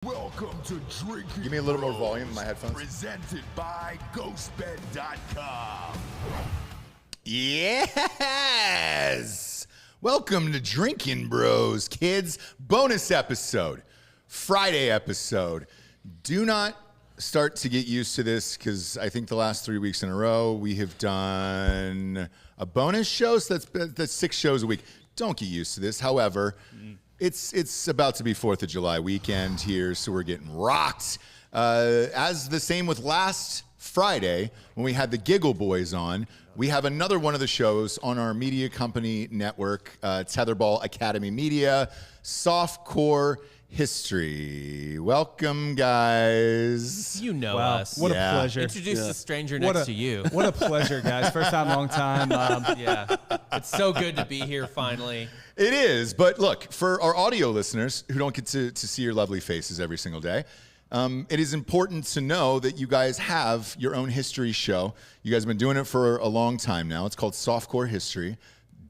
Welcome to Drinkin. Give me a little more volume in my headphones. Presented by GhostBed.com. Yes! Welcome to Drinkin' Bros, kids. Bonus episode. Friday episode. Do not start to get used to this because I think the last 3 weeks in a row we have done a bonus show. So that's 6 shows a week. Don't get used to this. However, it's about to be 4th of July weekend here, so we're getting rocked. As the same with last Friday when we had the Giggle Boys on, we have another one of the shows on our media company network, Tetherball Academy Media, Softcore History. Welcome, guys. You know us. What a pleasure. Introduce the stranger next to you. What a pleasure, guys. First time, long time. Yeah. It's so good to be here finally. It is, but look, for our audio listeners who don't get to see your lovely faces every single day, it is important to know that you guys have your own history show. You guys have been doing it for a long time now. It's called Softcore History.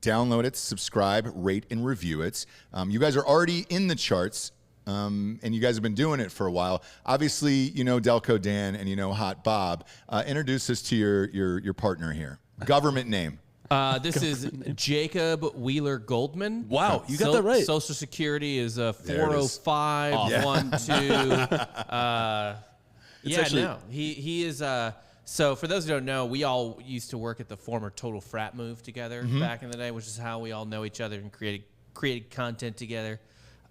Download it, subscribe, rate, and review it. You guys are already in the charts, and you guys have been doing it for a while. Obviously, you know Delco Dan and you know Hot Bob. Introduce us to your partner here. Government name. This is Jacob Wheeler Goldman. Wow, you got that right. Social Security is 40512. He is. So for those who don't know, we all used to work at the former Total Frat Move together back in the day, which is how we all know each other and created content together.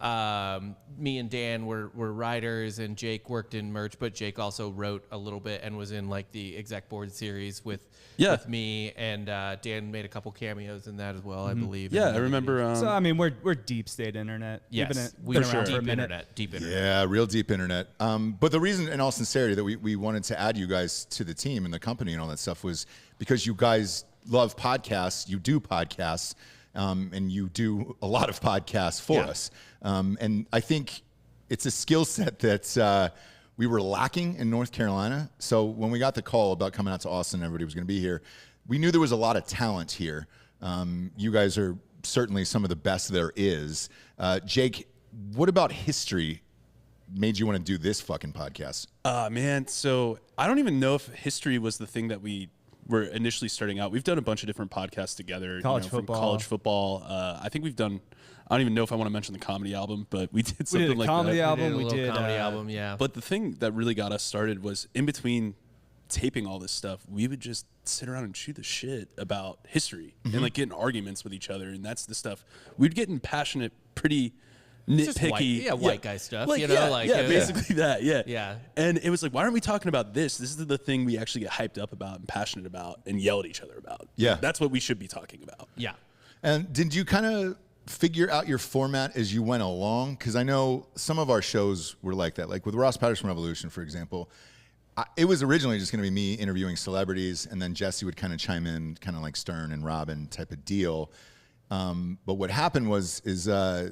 Me and Dan were writers, and Jake worked in merch, but Jake also wrote a little bit and was in like the exec board series with me, and Dan made a couple cameos in that as well, I believe. Yeah, I remember. So I mean, we're deep state internet. Yes, we've been around deep for a minute. internet, deep internet. Yeah, real deep internet. But the reason, in all sincerity, that we wanted to add you guys to the team and the company and all that stuff was because you guys love podcasts. You do podcasts. And you do a lot of podcasts for us. And I think it's a skill set that we were lacking in North Carolina. So when we got the call about coming out to Austin, everybody was going to be here, we knew there was a lot of talent here. You guys are certainly some of the best there is. Jake, what about history made you want to do this fucking podcast? Man, so I don't even know if history was the thing that we were initially starting out. We've done a bunch of different podcasts together. College from college football. I think we've done, I don't even know if I want to mention the comedy album, but we did something like that. We did a comedy album, yeah. But the thing that really got us started was in between taping all this stuff, we would just sit around and shoot the shit about history and like get in arguments with each other. And that's the stuff. We'd get in passionate, pretty nitpicky, white guy stuff, like, basically that, yeah. And it was like, why aren't we talking about this? This is the thing we actually get hyped up about and passionate about and yell at each other about. Yeah, that's what we should be talking about. Yeah. And did you kind of figure out your format as you went along? Because I know some of our shows were like that. Like with Ross Patterson Revolution, for example, it was originally just going to be me interviewing celebrities, and then Jesse would kind of chime in, kind of like Stern and Robin type of deal. But what happened was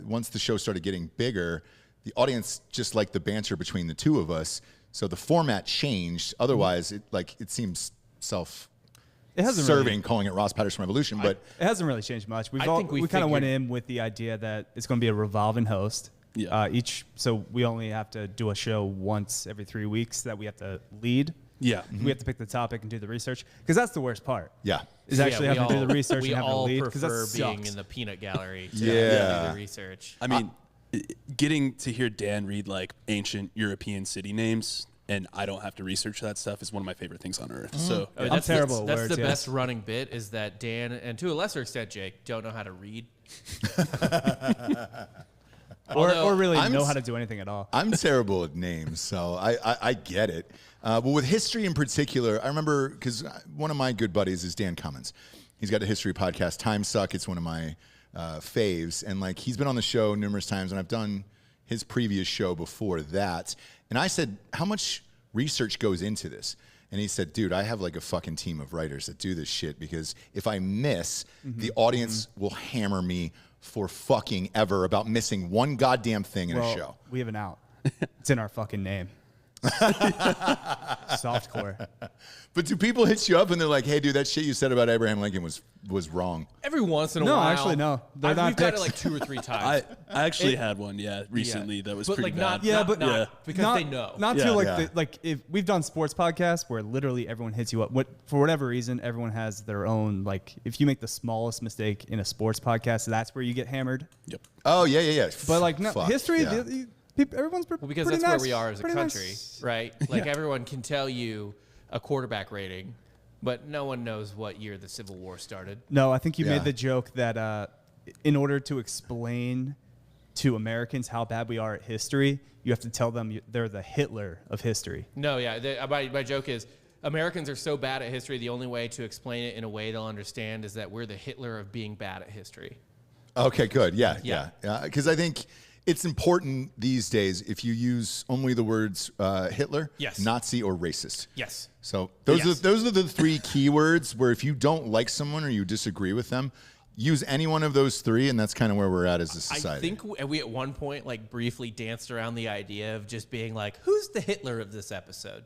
once the show started getting bigger, the audience just liked the banter between the two of us. So the format changed. Otherwise, it seems self-serving calling it Ross Patterson Revolution. But it hasn't really changed much. We kind of went in with the idea that it's going to be a revolving host. Yeah. So we only have to do a show once every 3 weeks that we have to lead. Yeah. We have to pick the topic and do the research, because that's the worst part. Yeah. Is actually having to do the research and having to lead. We all because prefer that being sucks. in the peanut gallery to Yeah. do the research. I mean, getting to hear Dan read like ancient European city names and I don't have to research that stuff is one of my favorite things on earth. So I'm terrible at That's words, the yeah. best running bit, is that Dan, and to a lesser extent Jake, don't know how to read. or really know how to do anything at all. I'm terrible at names, so I get it. But with history in particular, I remember, because one of my good buddies is Dan Cummins. He's got a history podcast, Time Suck. It's one of my faves. And like, he's been on the show numerous times, and I've done his previous show before that. And I said, how much research goes into this? And he said, dude, I have like a fucking team of writers that do this shit, because if I miss, the audience will hammer me for fucking ever about missing one goddamn thing in a show. We have an out. It's in our fucking name. Softcore. But do people hit you up and they're like, "Hey, dude, that shit you said about Abraham Lincoln was wrong"? Every once in a No, while. actually, no. They're not We've got it dicks. like 2 or 3 times. I actually had one, recently that was but pretty like bad. because they know. Not Yeah. too like Yeah. like if we've done sports podcasts where literally everyone hits you up. For whatever reason, everyone has their own like. If you make the smallest mistake in a sports podcast, that's where you get hammered. Yep. Oh yeah. But like no, Fuck, history, yeah. everyone's Well, because pretty that's nice, where we are as a pretty country, nice. right? Like everyone can tell you a quarterback rating, but no one knows what year the Civil War started. No, I think you Yeah. made the joke that in order to explain to Americans how bad we are at history, you have to tell them they're the Hitler of history. No, yeah. My joke is Americans are so bad at history, the only way to explain it in a way they'll understand is that we're the Hitler of being bad at history. Okay, good. Yeah. Yeah. Because I think it's important these days if you use only the words Hitler, Yes. Nazi, or racist. Yes. So those Yes. are the 3 keywords where if you don't like someone or you disagree with them, use any one of those 3, and that's kind of where we're at as a society. I think we at one point like briefly danced around the idea of just being like, who's the Hitler of this episode?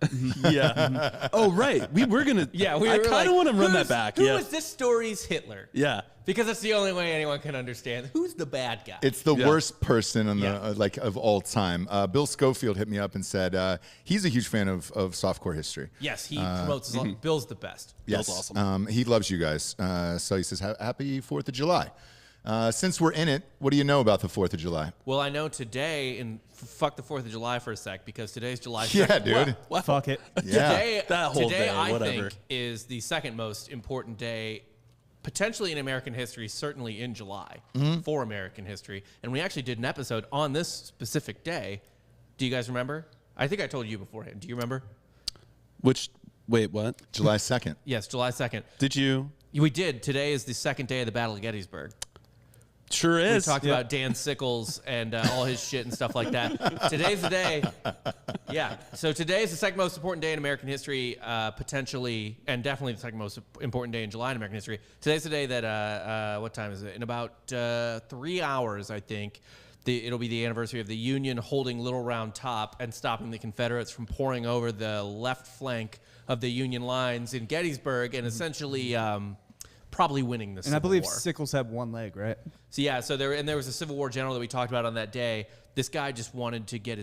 Yeah. Oh, right. We were gonna. Yeah, we I were kind of like, want to run that who's- back. Who Yeah. is this story's Hitler? Yeah. Because that's the only way anyone can understand. Who's the bad guy? It's the Yeah. worst person on the Yeah. like of all time. Bill Schofield hit me up and said he's a huge fan of softcore history. Yes, he promotes his Bill's the best. Yes, Bill's awesome. He loves you guys. So he says, "Happy 4th of July." Since we're in it, what do you know about the 4th of July? Well, I know today, and fuck the 4th of July for a sec, because today's July 2nd. Yeah, dude. Fuck it. Yeah. Today, That whole today day, I whatever. think, is the second most important day, potentially in American history, certainly in July, for American history. And we actually did an episode on this specific day. Do you guys remember? I think I told you beforehand. Do you remember? Wait, what? July 2nd. Yes, July 2nd. Did you? We did. Today is the second day of the Battle of Gettysburg. Sure We is. talked about Dan Sickles and all his shit and stuff like that. Today's the day. Yeah. So today is the second most important day in American history, potentially, and definitely the second most important day in July in American history. Today's the day that, what time is it? In about 3 hours, I think, it'll be the anniversary of the Union holding Little Round Top and stopping the Confederates from pouring over the left flank of the Union lines in Gettysburg and essentially probably winning the Civil And I believe War. Sickles had one leg, right? So yeah, there was a Civil War general that we talked about on that day. This guy just wanted to get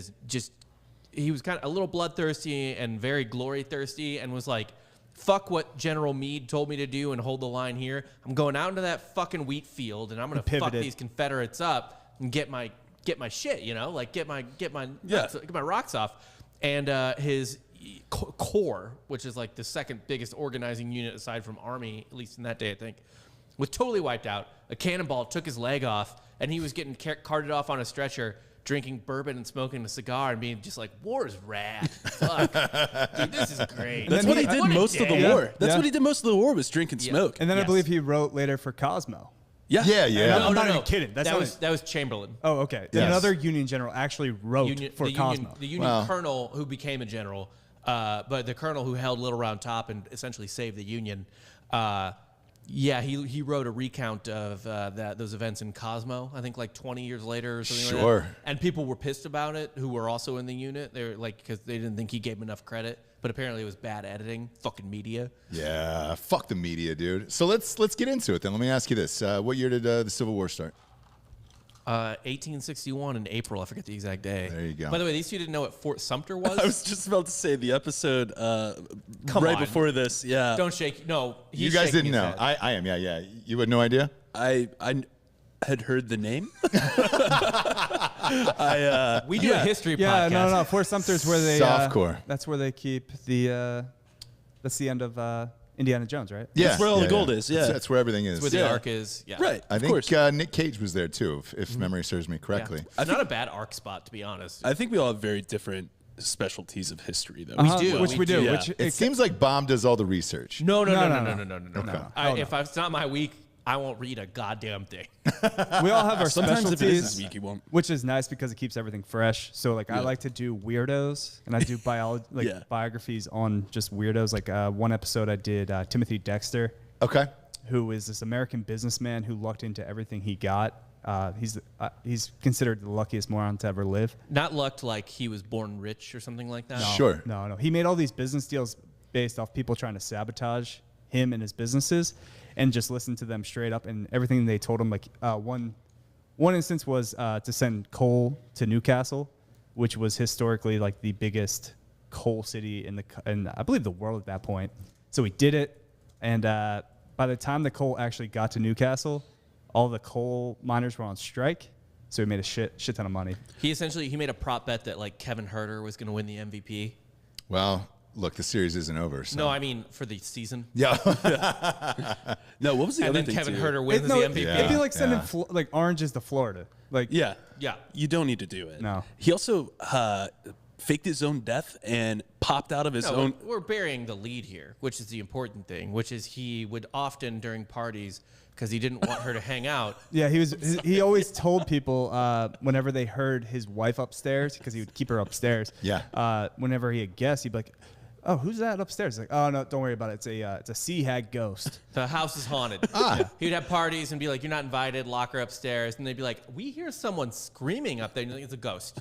he was kind of a little bloodthirsty and very glory thirsty, and was like, fuck what General Meade told me to do and hold the line here. I'm going out into that fucking wheat field and I'm gonna fuck pivoted. these Confederates up and get my shit, like get my rocks off. And his corps, which is like the second biggest organizing unit aside from Army, at least in that day, I think, was totally wiped out. A cannonball took his leg off, and he was getting carted off on a stretcher, drinking bourbon and smoking a cigar and being just like, war is rad. Fuck. Dude, this is great. That's what he did most of the war. That's Yeah. what he did most of the war was drink and smoke. And then I Yes. believe he wrote later for Cosmo. Yeah. Yeah. I'm not even kidding. That was Chamberlain. Oh, okay. Yes. Another Union general actually wrote for Cosmo. The Union colonel who became a general, but the colonel who held Little Round Top and essentially saved the Union. He wrote a recount of those events in Cosmo. I think like 20 years later or something like Sure. that. And people were pissed about it who were also in the unit. They were like, because they didn't think he gave him enough credit. But apparently it was bad editing. Fucking media. Yeah. Fuck the media, dude. So let's get into it then. Let me ask you this: what year did the Civil War start? 1861 in April. I forget the exact day. There you go. By the way, these two didn't know what Fort Sumter was. I was just about to say the episode Come right on. before this. Yeah. Don't shake. No, he's You guys shaking didn't his know. head. I am. Yeah. You had no idea. I had heard the name. We do a history Yeah, podcast. no. Fort Sumter's where they Softcore. That's where they keep the. That's the end of Indiana Jones, right? Yeah. That's where all the gold is, yeah. That's where everything is. Where the Yeah. arc is. Yeah. Right. I of think course. Nick Cage was there too, if memory serves me Yeah. correctly. It's not a bad arc spot, to be honest. I think we all have very different specialties of history, though. do. Which we do. Yeah. Which It seems like Bob does all the research. No. No. If it's not my week, I won't read a goddamn thing. we all have our Sometimes if it is specialties, this week, you won't. which is nice because it keeps everything fresh. So like I like to do weirdos, and I do Yeah. biographies on just weirdos. Like one episode I did Timothy Dexter, Okay. who is this American businessman who lucked into everything he got He's considered the luckiest moron to ever live. Not lucked like he was born rich or something like that. Sure. No. He made all these business deals based off people trying to sabotage him and his businesses, and just listened to them straight up. And everything they told him, like one instance was to send coal to Newcastle, which was historically like the biggest coal city in I believe the world at that point. So he did it, and by the time the coal actually got to Newcastle, all the coal miners were on strike. So he made a shit ton of money. He made a prop bet that like Kevin Herter was going to win the MVP. Well, look, the series isn't over. So. No, I mean for the season. Yeah. No, what was the And other then thing Kevin too? Herter wins the MVP. Yeah. It'd be like sending like oranges to Florida. Like Yeah. Yeah. You don't need to do it. No. He also faked his own death and popped out of his own. We're burying the lead here, which is the important thing, which is he would often during parties, because he didn't want her to hang out. Yeah, he always told people whenever they heard his wife upstairs, because he would keep her upstairs. Yeah. Whenever he had guests, he'd be like, "Oh, who's that upstairs?" Like, "Oh no, don't worry about it. It's a sea hag ghost." The house is haunted. He would have parties and be like, "You're not invited. Lock her upstairs." And they'd be like, "We hear someone screaming up there." And you're like, "It's a ghost."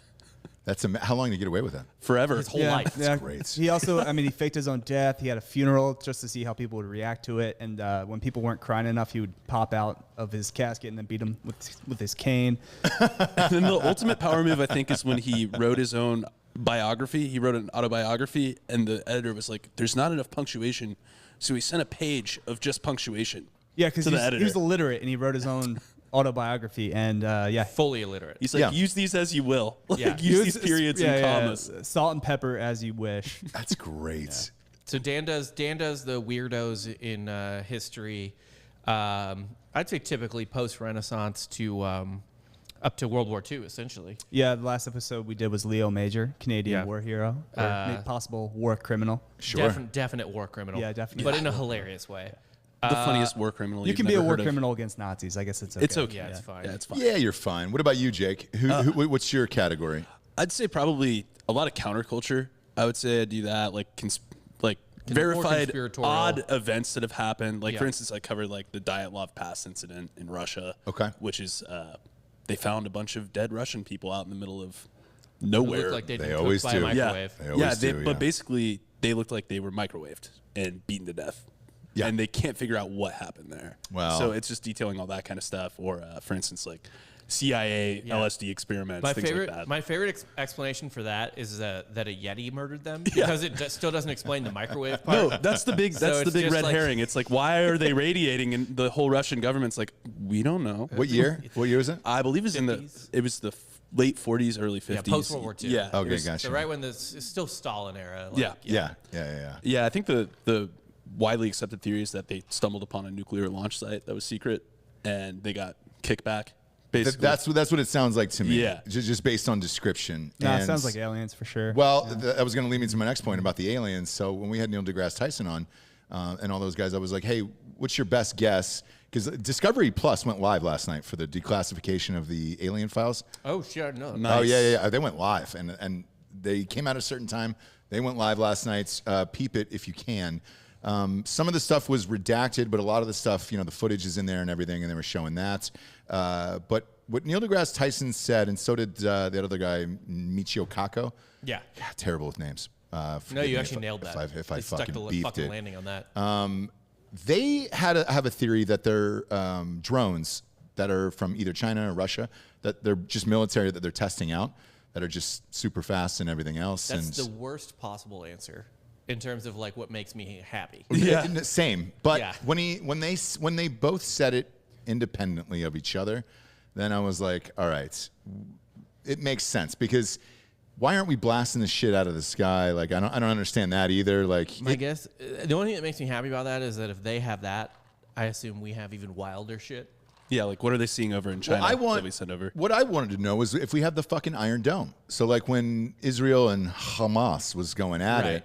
How long did you get away with that? Forever. His whole life. Yeah. great. He also, he faked his own death. He had a funeral just to see how people would react to it. And when people weren't crying enough, he would pop out of his casket and then beat them with his cane. And then the ultimate power move, I think, is when he wrote his own biography. He wrote an autobiography, and the editor was like, "There's not enough punctuation," so he sent a page of just punctuation. Yeah, because to the he editor. was illiterate and he wrote his own autobiography. And Fully illiterate. He's like, "Use these as you will. Like, Yeah. use these periods and commas." Salt and pepper as you wish. That's great. So Dan does the weirdos in history. I'd say typically post-Renaissance to up to World War II, essentially. Yeah, the last episode we did was Leo Major, Canadian Yeah. war hero, or possible war criminal. Sure. Definite war criminal. Yeah, definitely. But in a hilarious way. The funniest war criminal You you've can be a never war heard of. criminal against Nazis. I guess it's okay. It's okay. Yeah, it's fine. Yeah, it's fine. Yeah, you're fine. What about you, Jake? What's your category? I'd say probably a lot of counterculture. I would say I do that, like verified conspiratorial. odd events that have happened. Like Yeah. for instance, I covered like the Dyatlov Pass incident in Russia. Okay. Which is they found a bunch of dead Russian people out in the middle of It nowhere. looked like they'd They been always cooked by a do. microwave. They always do, but basically they looked like they were microwaved and beaten to death. Yeah. And they can't figure out what happened there. Wow. So it's just detailing all that kind of stuff. Or, for instance, like CIA, Yeah. LSD experiments, My things favorite, like that. my favorite explanation for that is that a Yeti murdered them because it still doesn't explain the microwave part. No, that's the big So it's just red like- herring. It's like, why are they radiating? And the whole Russian government's like, we don't know. What year? What year was it? I believe it was 50s? it was the late 40s, early 50s. Yeah, post World War II. Yeah. Okay, it was- gotcha. So right when it's still Stalin era. Like, Yeah. Yeah. Yeah, I think the widely accepted theory is that they stumbled upon a nuclear launch site that was secret, and they got kickback. Basically, That's what it sounds like to me. Yeah. Just based on description. No, it And- sounds like aliens for sure. Well, that was going to lead me to my next point about the aliens. So when we had Neil deGrasse Tyson on and all those guys, I was like, hey, what's your best guess? Because Discovery Plus went live last night for the declassification of the alien files. Oh, sure. No. Oh, yeah. They went live, and they came out at a certain time. They went live last night. Peep it if you can. Some of the stuff was redacted, but a lot of the stuff, the footage is in there and everything, and they were showing that. But what Neil deGrasse Tyson said, and so did that other guy, Michio Kaku. Yeah. God, terrible with names. No, Forgive you me actually nailed that. If I They stuck fucking the beefed fucking it. landing on that. They have a theory that they're drones that are from either China or Russia, that they're just military that they're testing out, that are just super fast and everything else. That's and the worst possible answer in terms of like what makes me happy. Yeah, same. But Yeah. when they both said it independently of each other, then I was like, all right, it makes sense, because why aren't we blasting the shit out of the sky? Like I don't understand that either. Like I guess the only thing that makes me happy about that is that if they have that, I assume we have even wilder shit. Yeah, like what are they seeing over in China that we sent over? What I wanted to know was if we have the fucking Iron Dome. So like when Israel and Hamas was going at Right.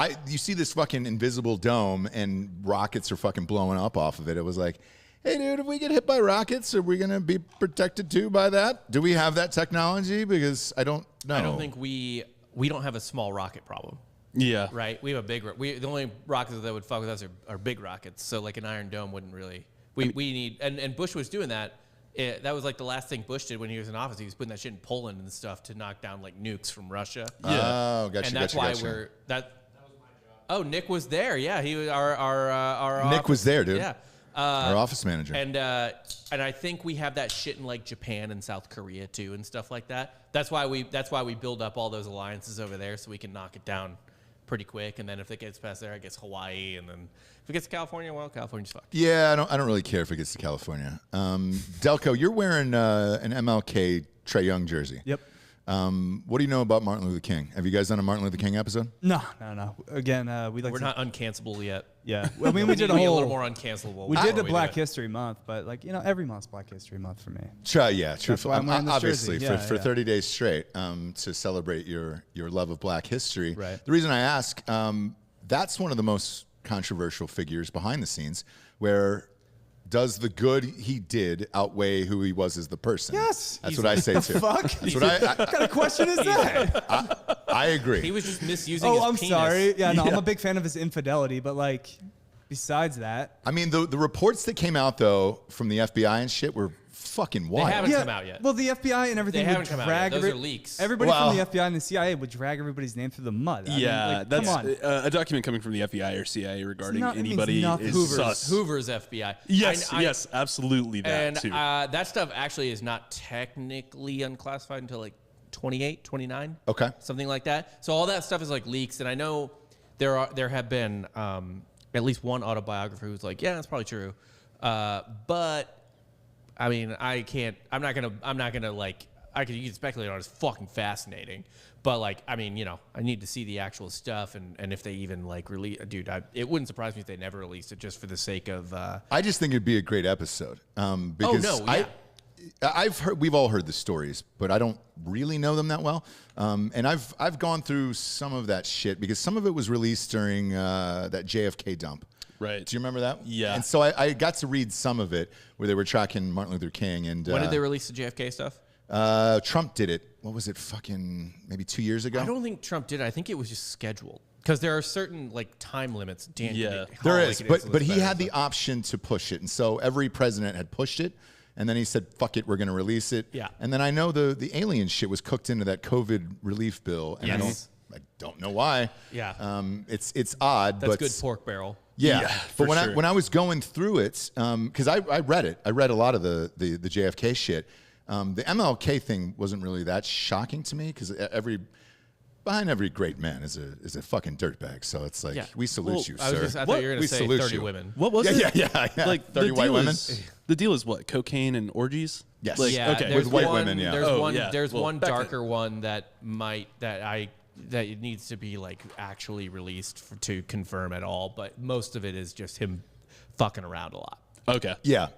it, you see this fucking invisible dome and rockets are fucking blowing up off of it. It was like, hey dude, if we get hit by rockets, are we gonna be protected too by that? Do we have that technology? Because I don't know. I don't think we don't have a small rocket problem, Yeah. right? We have a big. The only rockets that would fuck with us are big rockets. So like an Iron Dome wouldn't really. We need and Bush was doing that that was like the last thing Bush did when he was in office. He was putting that shit in Poland and stuff to knock down like nukes from Russia. Oh, gotcha. And that's why we're that. Oh, Nick was there. Yeah, he was our Nick was there, dude. Yeah. Our office manager. And I think we have that shit in like Japan and South Korea too and stuff like that. That's why we build up all those alliances over there so we can knock it down pretty quick. And then if it gets past there, I guess Hawaii. And then if it gets to California, well, California's fucked. Yeah, I don't really care if it gets to California. Delco, you're wearing an MLK Trae Young jersey. Yep. What do you know about Martin Luther King? Have you guys done a Martin Luther King episode? No. Again, We're not uncancelable yet. Yeah. Well, I mean, we We did need a to be a whole. little more uncancelable. We did the before Black do it. History Month, but like every month's Black History Month for me. Yeah, truthfully. why I'm wearing this Obviously, jersey. for Yeah. 30 days straight to celebrate your love of Black history. Right. The reason I ask, that's one of the most controversial figures behind the scenes, where does the good he did outweigh who he was as the person? Yes. That's what I say too. Fuck. That's what What kind of question is that? I agree. He was just misusing his I'm penis. sorry. Yeah, no, I'm a big fan of his infidelity, but like, besides that, I mean, the reports that came out though from the FBI and shit were fucking wild. haven't come out yet. Well, the FBI and everything They would haven't come out drag yet. Those are leaks. Everybody Well- from the FBI and the CIA would drag everybody's name through the mud. I mean, like, that's come on. a document coming from the FBI or CIA regarding not- it means anybody nothing. is sus. Hoover's FBI. Yes, I- yes, absolutely that And too. that stuff actually is not technically unclassified until like 28, 29. Okay. Something like that. So all that stuff is like leaks. And I know there have been at least one autobiographer who's like, yeah, that's probably true. But I mean, I'm not gonna like, you can speculate on it. It's fucking fascinating. But like, I mean, I need to see the actual stuff and if they even like release, dude, it wouldn't surprise me if they never released it just for the sake of, I just think it'd be a great episode. Because no, yeah. we've all heard the stories, but I don't really know them that well. And I've gone through some of that shit because some of it was released during that JFK dump. Right. Do you remember that? Yeah. And so I got to read some of it where they were tracking Martin Luther King. And when did they release the JFK stuff? Trump did it. What was it? Fucking maybe 2 years ago. I don't think Trump did it. I think it was just scheduled because there are certain like time limits. Dan, Yeah. There is, but he had the option to push it, and so every president had pushed it, and then he said, "Fuck it, we're going to release it." Yeah. And then I know the alien shit was cooked into that COVID relief bill, and Yes. I don't know why. Yeah. It's odd, That's but good pork barrel. Yeah, Yeah, but for when sure. I was going through it, because I read it, I read a lot of the JFK shit. The MLK thing wasn't really that shocking to me because behind every great man is a fucking dirtbag. So it's like, Yeah. we salute Well, you, I sir. thought you were going We to say salute 30 you. women. What was Yeah, it? yeah. Like 30 the white deal women. the deal is what? Cocaine and orgies? Yes. Like, Yeah, okay. there's With white one, women, yeah. There's Oh, one. yeah. There's Well, one back then. darker one that it needs to be like actually released to confirm at all. But most of it is just him fucking around a lot. Okay. Yeah.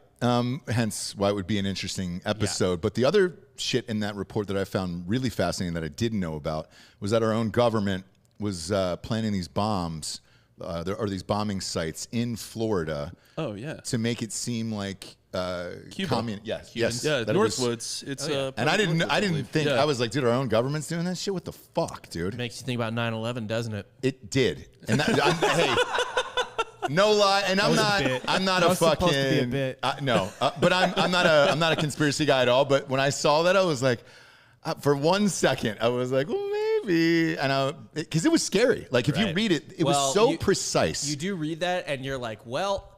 Hence why it would be an interesting episode. But the other shit in that report that I found really fascinating that I didn't know about was that our own government was planning these bombs, there are these bombing sites in Florida. Oh, yeah. To make it seem like Cuba. Yes. Yeah, that it was- Northwoods. It's And I didn't think, Yeah. I was like, dude, our own government's doing that shit? What the fuck, dude? Makes you think about 9/11, doesn't it? It did. And hey, no lie, and I'm was a not. bit. I'm not That a was supposed fucking. to be a bit. No, but I'm not a conspiracy guy at all. But when I saw that, I was like, for 1 second, I was like, well, maybe, and because it was scary. Like if you Right. read it, it Well, was so you- precise. You do read that, and you're like, well,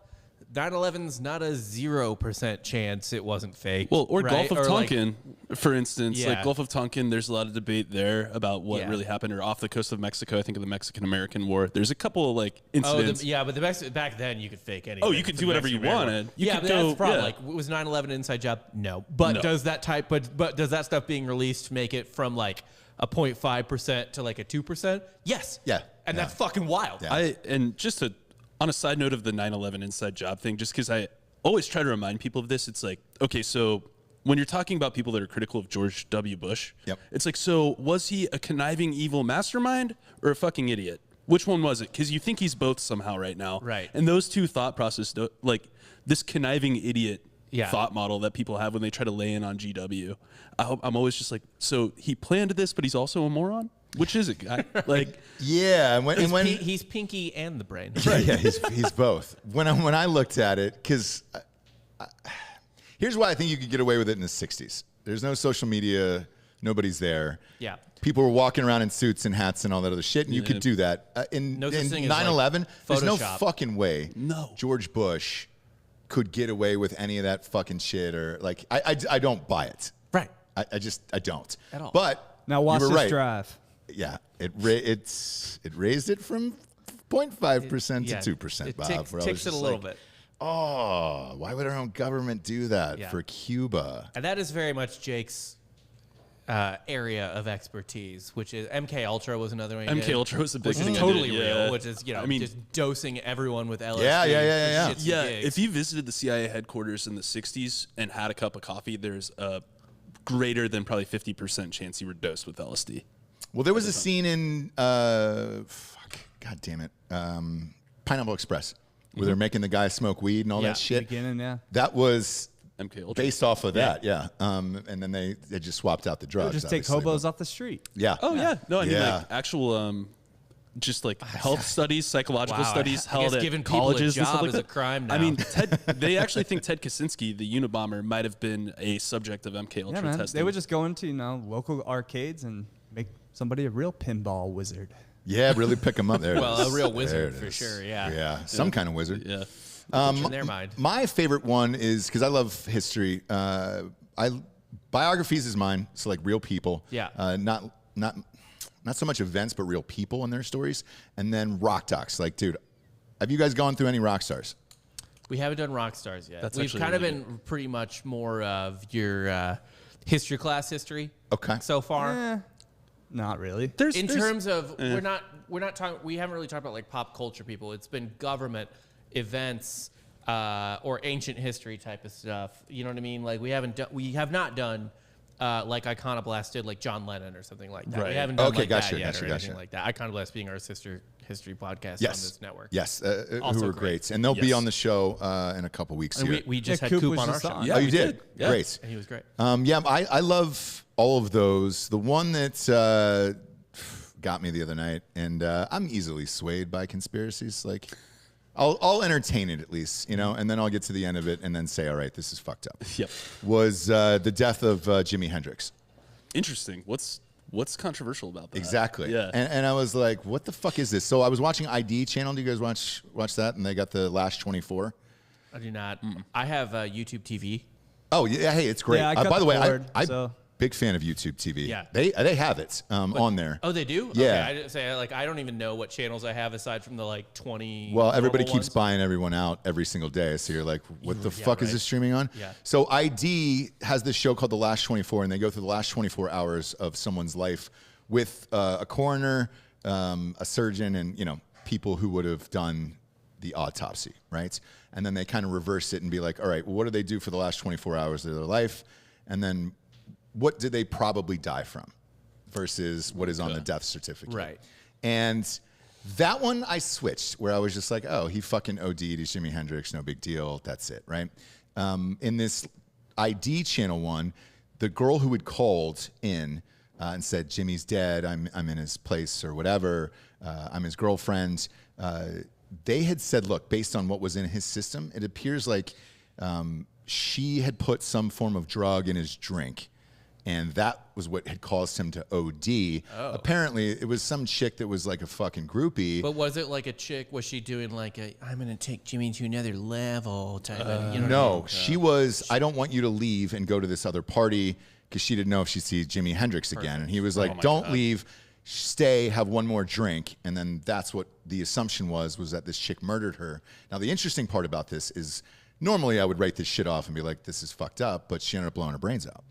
9/11's not a 0% chance it wasn't fake. Well, or right? Gulf of Or, like, Tonkin, for instance. Yeah. Like Gulf of Tonkin, there's a lot of debate there about what Yeah. really happened. Or off the coast of Mexico, I think of the Mexican-American War. There's a couple of like Oh, incidents. but back then you could fake anything. Oh, you could do whatever you wanted. You yeah, could but that's go- the problem. yeah. Like, was 9/11 an inside job? No. But No. does that type? But does that stuff being released make it from like a 0.5% to like a 2%? Yes. Yeah. And Yeah. that's fucking wild. Yeah. And just on a side note of the 9/11 inside job thing, just because I always try to remind people of this, it's like, okay, so when you're talking about people that are critical of George W. Bush, Yep. it's like, so was he a conniving evil mastermind or a fucking idiot? Which one was it? Because you think he's both somehow right now. Right. And those two thought processes, like this conniving idiot Yeah. thought model that people have when they try to lay in on GW, I'm always just like, so he planned this, but he's also a moron? Which is it, guy? Like, yeah, and when He's Pinky and the brain. Right. Yeah, he's both. When I looked at it, because Here's why I think you could get away with it in the 60s. There's no social media. Nobody's there. Yeah. People were walking around in suits and hats and all that other shit, and you could do that. In No such thing as, 9/11, there's no Photoshop. fucking way No. George Bush could get away with any of that fucking shit. Or like, I don't buy it. Right. I don't. At all. But Now watch you this were right. drive. Yeah, it raised it from 0.5% Yeah. to 2%, It Bob. ticks, where I ticks was it a just little like, bit. Oh, why would our own government do that Yeah. for Cuba? And that is very much Jake's area of expertise, which is MK Ultra was another one. he MK did, Ultra was the big which thing is I totally did, real, yeah. which is I mean- just dosing everyone with LSD. Yeah. for shits and Yeah, gigs. if you visited the CIA headquarters in the 60s and had a cup of coffee, there's a greater than probably 50% chance you were dosed with LSD. Well, there was a scene in God damn it, Pineapple Express, where they're making the guy smoke weed and all Yeah, that shit. Beginning, yeah. That was MK Ultra. based off of that, yeah. And then they just swapped out the drugs. Just take obviously, hobos off the street. but- Yeah. Oh yeah, no, I mean Yeah. like actual, just like health studies, psychological Wow, studies I held guess at giving people a colleges and job stuff like is a that. crime I now. mean, they actually think Ted Kaczynski, the Unabomber, might have been a subject of MK Ultra Yeah, man. testing. They would just go into local arcades and make somebody a real pinball wizard. Yeah, really pick them up there. it Well, is. a real There wizard it for is. sure, yeah. Yeah, some kind of wizard. yeah. in their mind. My favorite one is because I love history. Biographies is mine. So like real people. Yeah. Not so much events, but real people and their stories. And then rock docs. Like, dude, have you guys gone through any rock stars? We haven't done rock stars yet. That's We've actually kind of really been pretty much more of your history class history. Okay. So far. Not really. In terms of we're not talking, we haven't really talked about like pop culture people. It's been government events or ancient history type of stuff. You know what I mean? Like we have not done like Iconoblast did, like John Lennon or something like that. We Right. haven't done Okay, like gotcha, that yet gotcha, or anything gotcha. like that. Iconoblast being our sister history podcast Yes. on this network. Yes. Also who were great. great. And they'll be Yes. on the show in a couple weeks And here. we just had Coop Coop was on our just show. on. Yeah, oh, you we did? Yeah. Great. And he was great. Yeah, I love all of those. The one that got me the other night, and I'm easily swayed by conspiracies. Like, I'll entertain it at least, and then I'll get to the end of it and then say, all right, this is fucked up. Yep. Was the death of Jimi Hendrix. Interesting. What's controversial about that? Exactly. Yeah. And I was like, what the fuck is this? So I was watching ID channel. Do you guys watch that? And they got the last 24. I do not. I have YouTube TV. Oh yeah, hey, it's great. Yeah, I cut by the way, cord, I'm so- big fan of YouTube TV. Yeah. They have it on there. Oh, they do? Yeah. Okay, I didn't say I don't even know what channels I have aside from the like 20. Well, everybody normal keeps ones. buying everyone out every single day. So you're like, what the Yeah, fuck is right. this streaming on? Yeah. So ID has this show called The Last 24, and they go through the last 24 hours of someone's life with a coroner, a surgeon, and people who would have done the autopsy, right? And then they kind of reverse it and be like, all right, well, what do they do for the last 24 hours of their life? And then what did they probably die from versus what is on the death certificate? Right. And that one I switched where I was just like, oh, he fucking OD'd. He's Jimi Hendrix. No big deal. That's it, right? In this ID channel one, the girl who had called in and said, Jimmy's dead. I'm in his place or whatever. I'm his girlfriend. They had said, look, based on what was in his system, it appears like she had put some form of drug in his drink. And that was what had caused him to OD. Apparently, it was some chick that was like a fucking groupie. But was it like a chick? Was she doing like I'm going to take Jimmy to another level type of, you know? No, what I mean? she was, I don't want you to leave and go to this other party because she didn't know if she'd see Jimi Hendrix again. And he was like, don't leave, stay, have one more drink. And then that's what the assumption was that this chick murdered her. Now, the interesting part about this is normally I would write this shit off and be like, this is fucked up, but she ended up blowing her brains out.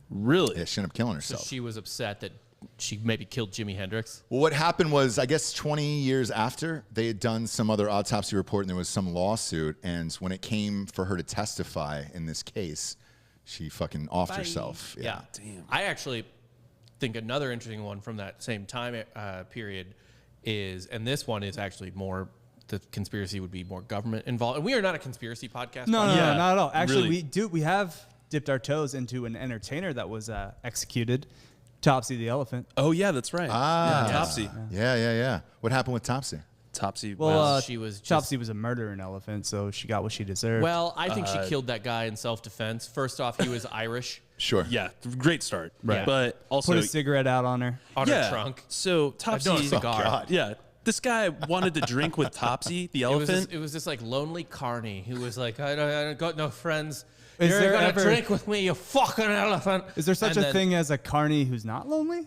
Really? Yeah, she ended up killing So herself. she was upset that she maybe killed Jimi Hendrix. Well, what happened was, I guess 20 years after, they had done some other autopsy report and there was some lawsuit. And when it came for her to testify in this case, she fucking offed herself. Yeah. Damn. I actually think another interesting one from that same time period is, and this one is actually more, the conspiracy would be more government involved. And we are not a conspiracy podcast. No, Yeah, not at all. Actually, really. we have dipped our toes into an entertainer that was executed, Topsy the elephant. Oh yeah, that's right. Ah. Yeah, Topsy. Yeah. What happened with Topsy? Topsy. Well, she was just- Topsy was a murdering elephant, so she got what she deserved. Well, I think she killed that guy in self-defense. First off, he was Irish Sure. yeah, great start. Right. But also, put a cigarette out on her. on her trunk. So Topsy, No, a cigar. God. yeah, this guy wanted to drink with Topsy, the elephant. It was this like lonely carny who was like, I don't got no friends. Is You're there gonna ever- drink with me, you fucking elephant. Is there such And a then- thing as a carny who's not lonely?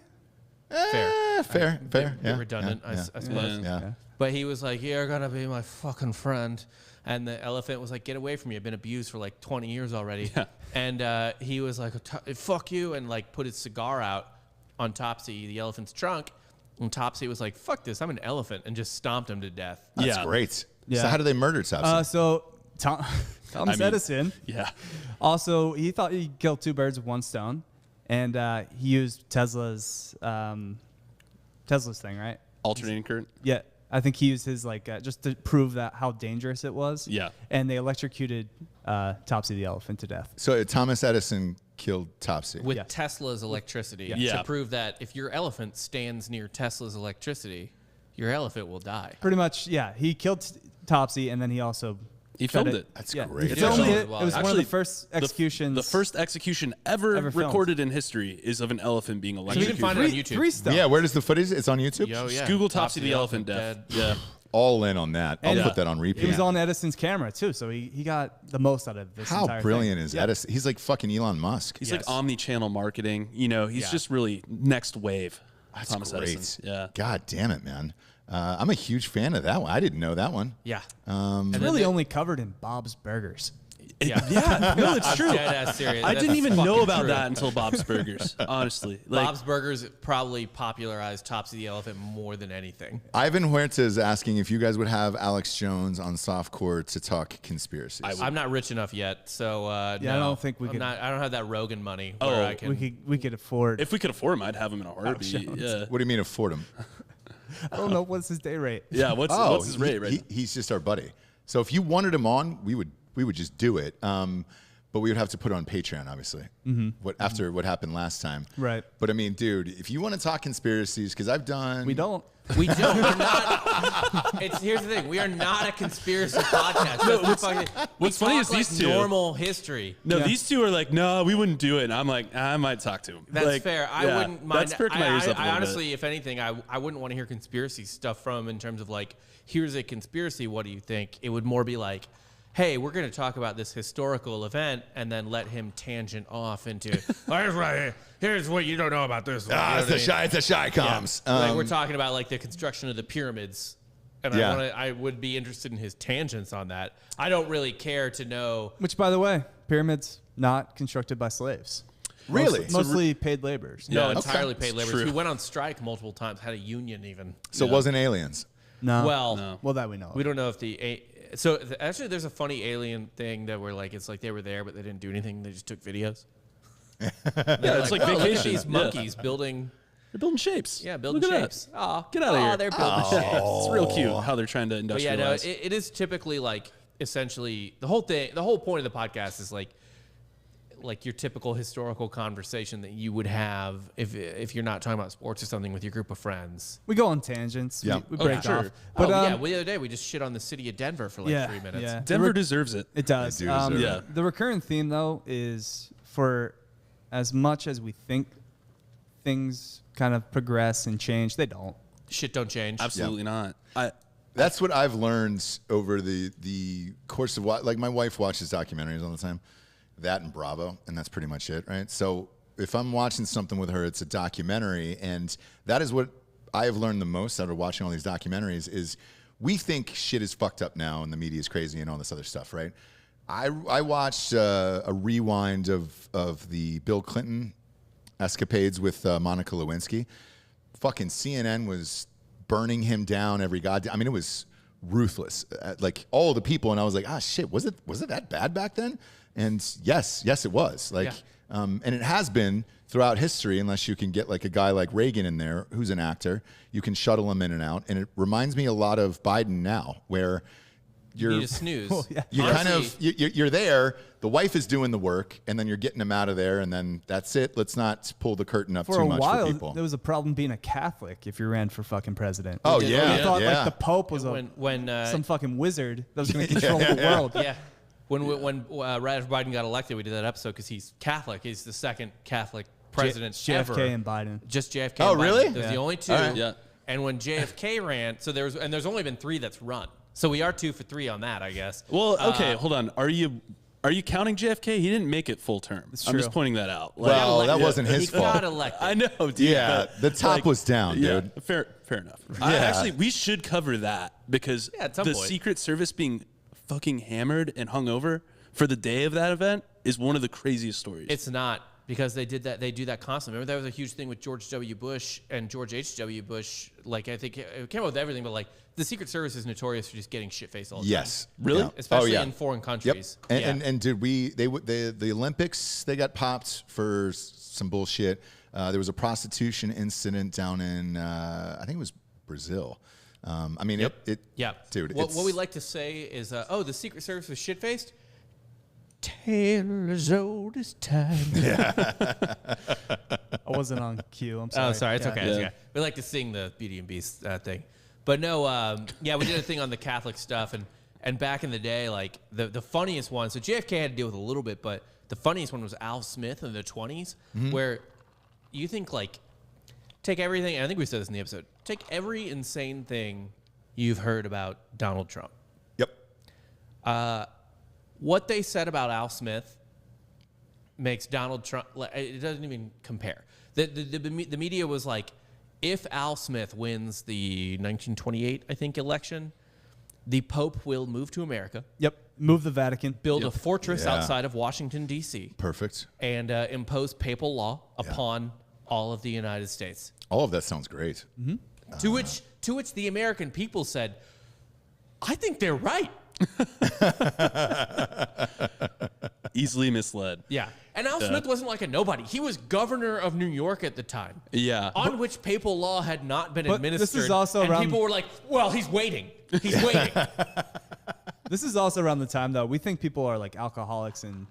Fair. Yeah. redundant, Yeah. I suppose. Yeah. But he was like, you're going to be my fucking friend. And the elephant was like, get away from me. I've been abused for like 20 years already. Yeah. And he was like, fuck you. And like put his cigar out on Topsy, the elephant's trunk. And Topsy was like, fuck this. I'm an elephant. And just stomped him to death. That's Yeah. great. Yeah. So how do they murder Topsy? So Thomas mean- Edison, yeah. also, he thought he killed two birds with one stone. And he used Tesla's thing, right? Alternating current. Yeah. I think he used his, just to prove that how dangerous it was. Yeah. And they electrocuted Topsy the elephant to death. So Thomas Edison killed Topsy. With Yes. Tesla's electricity Yeah. to prove that if your elephant stands near Tesla's electricity, your elephant will die. Pretty much, yeah. He killed Topsy, and then he also... He fed filmed it. That's Yeah, great. He It's filmed actually- it. It was one of Actually, the first executions. The first execution ever Ever filmed. recorded in history is of an elephant being So you electrocuted. can find it on YouTube. Three stones. Yeah, where does the footage? It's on YouTube? Yo, yeah. Google Topsy the elephant death. Yeah. All in on that. I'll And- put that on repeat. It was on Edison's camera, too, so he got the most out of this How entire brilliant thing. is Yeah. Edison? He's like fucking Elon Musk. He's Yes. like omni-channel marketing. You know, he's Yeah. just really next wave. That's Thomas great. Edison. Yeah. God damn it, man. I'm a huge fan of that one. I didn't know that one. Yeah. Um, It's really only covered in Bob's Burgers. Yeah. No, it's true. Dead-ass serious. I That's didn't even know fucking about true. that until Bob's Burgers. Honestly, like, Bob's Burgers probably popularized Topsy the elephant more than anything. Ivan Huerta is asking if you guys would have Alex Jones on Softcore to talk conspiracies. I would. I'm not rich enough yet, so Yeah, I no. don't think we I'm could- not- I don't have that Rogan money. Oh, where I can. We could afford. if we could afford him, I'd have him in a heartbeat. Jones. Yeah. What do you mean afford him? I don't know what's his day rate. Yeah. What's his rate right now? He's just our buddy. So if you wanted him on, we would just do it. But we would have to put it on Patreon, obviously. After what happened last time. Right. But I mean, dude, if you want to talk conspiracies, because I've done. We don't. We don't. We're not. Here's the thing. We are not a conspiracy podcast. what's funny is these two- normal history. No, Yeah. these two are like, no, we wouldn't do it. And I'm like, I might talk to him. That's Like, fair. I yeah, wouldn't mind. That's perked my ears up a I little honestly, if anything, I wouldn't want to hear conspiracy stuff from him in terms of like, here's a conspiracy. What do you think? It would more be like, hey, we're going to talk about this historical event, and then let him tangent off into, here's what you don't know about this. One. You know what I mean? It's a shy comms. Like we're talking about like the construction of the pyramids, and Yeah. I would be interested in his tangents on that. I don't really care to know. Which, by the way, pyramids not constructed by slaves. Really? Mostly paid laborers. No, Yeah, entirely okay. paid laborers True. who went on strike multiple times, had a union even. So it wasn't aliens. No. Well, Well, that we know. we don't know if actually there's a funny alien thing that where like it's like they were there but they didn't do anything. They just took videos. Yeah, it's like oh, look at vacation. these Yeah. monkeys building. They're building shapes. Yeah, building Look at shapes. that. Oh, Get out of here. They're building shapes. It's real cute how they're trying to industrialize. But yeah, no, it is typically like essentially the whole thing. The whole point of the podcast is like your typical historical conversation that you would have if you're not talking about sports or something with your group of friends. We go on tangents. Yeah. We Oh, break sure. off. But yeah, the other day we just shit on the city of Denver for like yeah, 3 minutes. Yeah. Denver deserves it. It does. They do deserve it. Yeah. The recurring theme, though, is for as much as we think things kind of progress and change, they don't. Shit don't change. Absolutely not. That's what I've learned over the course of like my wife watches documentaries all the time, that and Bravo, and that's pretty much it, right? So if I'm watching something with her, it's a documentary, and that is what I have learned the most out of watching all these documentaries is we think shit is fucked up now and the media is crazy and all this other stuff, right? I watched a rewind of the Bill Clinton escapades with Monica Lewinsky. Fucking CNN was burning him down every goddamn. I mean, it was ruthless. Like all the people, and I was like, ah, shit. Was it that bad back then? And yes, it was. Like, and it has been throughout history, unless you can get like a guy like Reagan in there, who's an actor. You can shuttle him in and out, and it reminds me a lot of Biden now, where You need a snooze. Well, yeah. You kind Honestly, of you're there. The wife is doing the work, and then you're getting them out of there, and then that's it. Let's not pull the curtain up For too a much while, for people. there was a problem being a Catholic if you ran for fucking president. Oh, They yeah, thought yeah. like the Pope was when some fucking wizard that was going to control the world. Yeah. When right after Biden got elected, we did that episode because he's Catholic. He's the second Catholic president JFK ever. and Biden. Just JFK. Oh, and Biden. really? There's Yeah. the only two. All right. Yeah. And when JFK ran, there's only been 3 that's run. So we are 2 for 3 on that, I guess. Well, okay, hold on. Are you counting JFK? He didn't make it full term. I'm true. just pointing that out. Well, that elected. wasn't his He fault. got elected. I know, dude. Yeah, but, the top was down, yeah, dude. fair enough. Yeah. Actually, we should cover that because Yeah, at some the point. Secret Service being fucking hammered and hungover for the day of that event is one of the craziest stories. It's not, because they did that. They do that constantly. Remember, that was a huge thing with George W. Bush and George H.W. Bush. Like, I think it came up with everything, but like the Secret Service is notorious for just getting shit faced all the Yes. time. Really? Yeah. Especially Oh, yeah. in foreign Yep. countries. And did the Olympics, they got popped for some bullshit. There was a prostitution incident down in I think it was Brazil. I mean, Yeah. dude. What we like to say is, the Secret Service was shit faced. Tale as old as time. I wasn't on cue. I'm sorry. Oh, sorry. It's Yeah. okay. It's Yeah. okay. We like to sing the Beauty and Beast thing. But no, yeah, we did a thing on the Catholic stuff. And back in the day, like, the funniest one, so JFK had to deal with a little bit, but the funniest one was Al Smith in the 20s, where you think, like, take everything, and I think we said this in the episode, take every insane thing you've heard about Donald Trump. Yep. What they said about Al Smith makes Donald Trump, it doesn't even compare. The media was like, if Al Smith wins the 1928, I think, election, the Pope will move to America, Yep. Move the Vatican. build a fortress Yeah. outside of Washington, D.C., Perfect. and impose papal law upon all of the United States. All of that sounds great. To which the American people said, I think they're right. Easily misled. Yeah. And Al Smith wasn't like a nobody. He was governor of New York at the time. Yeah. On which papal law had not been But administered. this is also and around- people were like, well, he's waiting. He's waiting. This is also around the time, though. We think people are like alcoholics and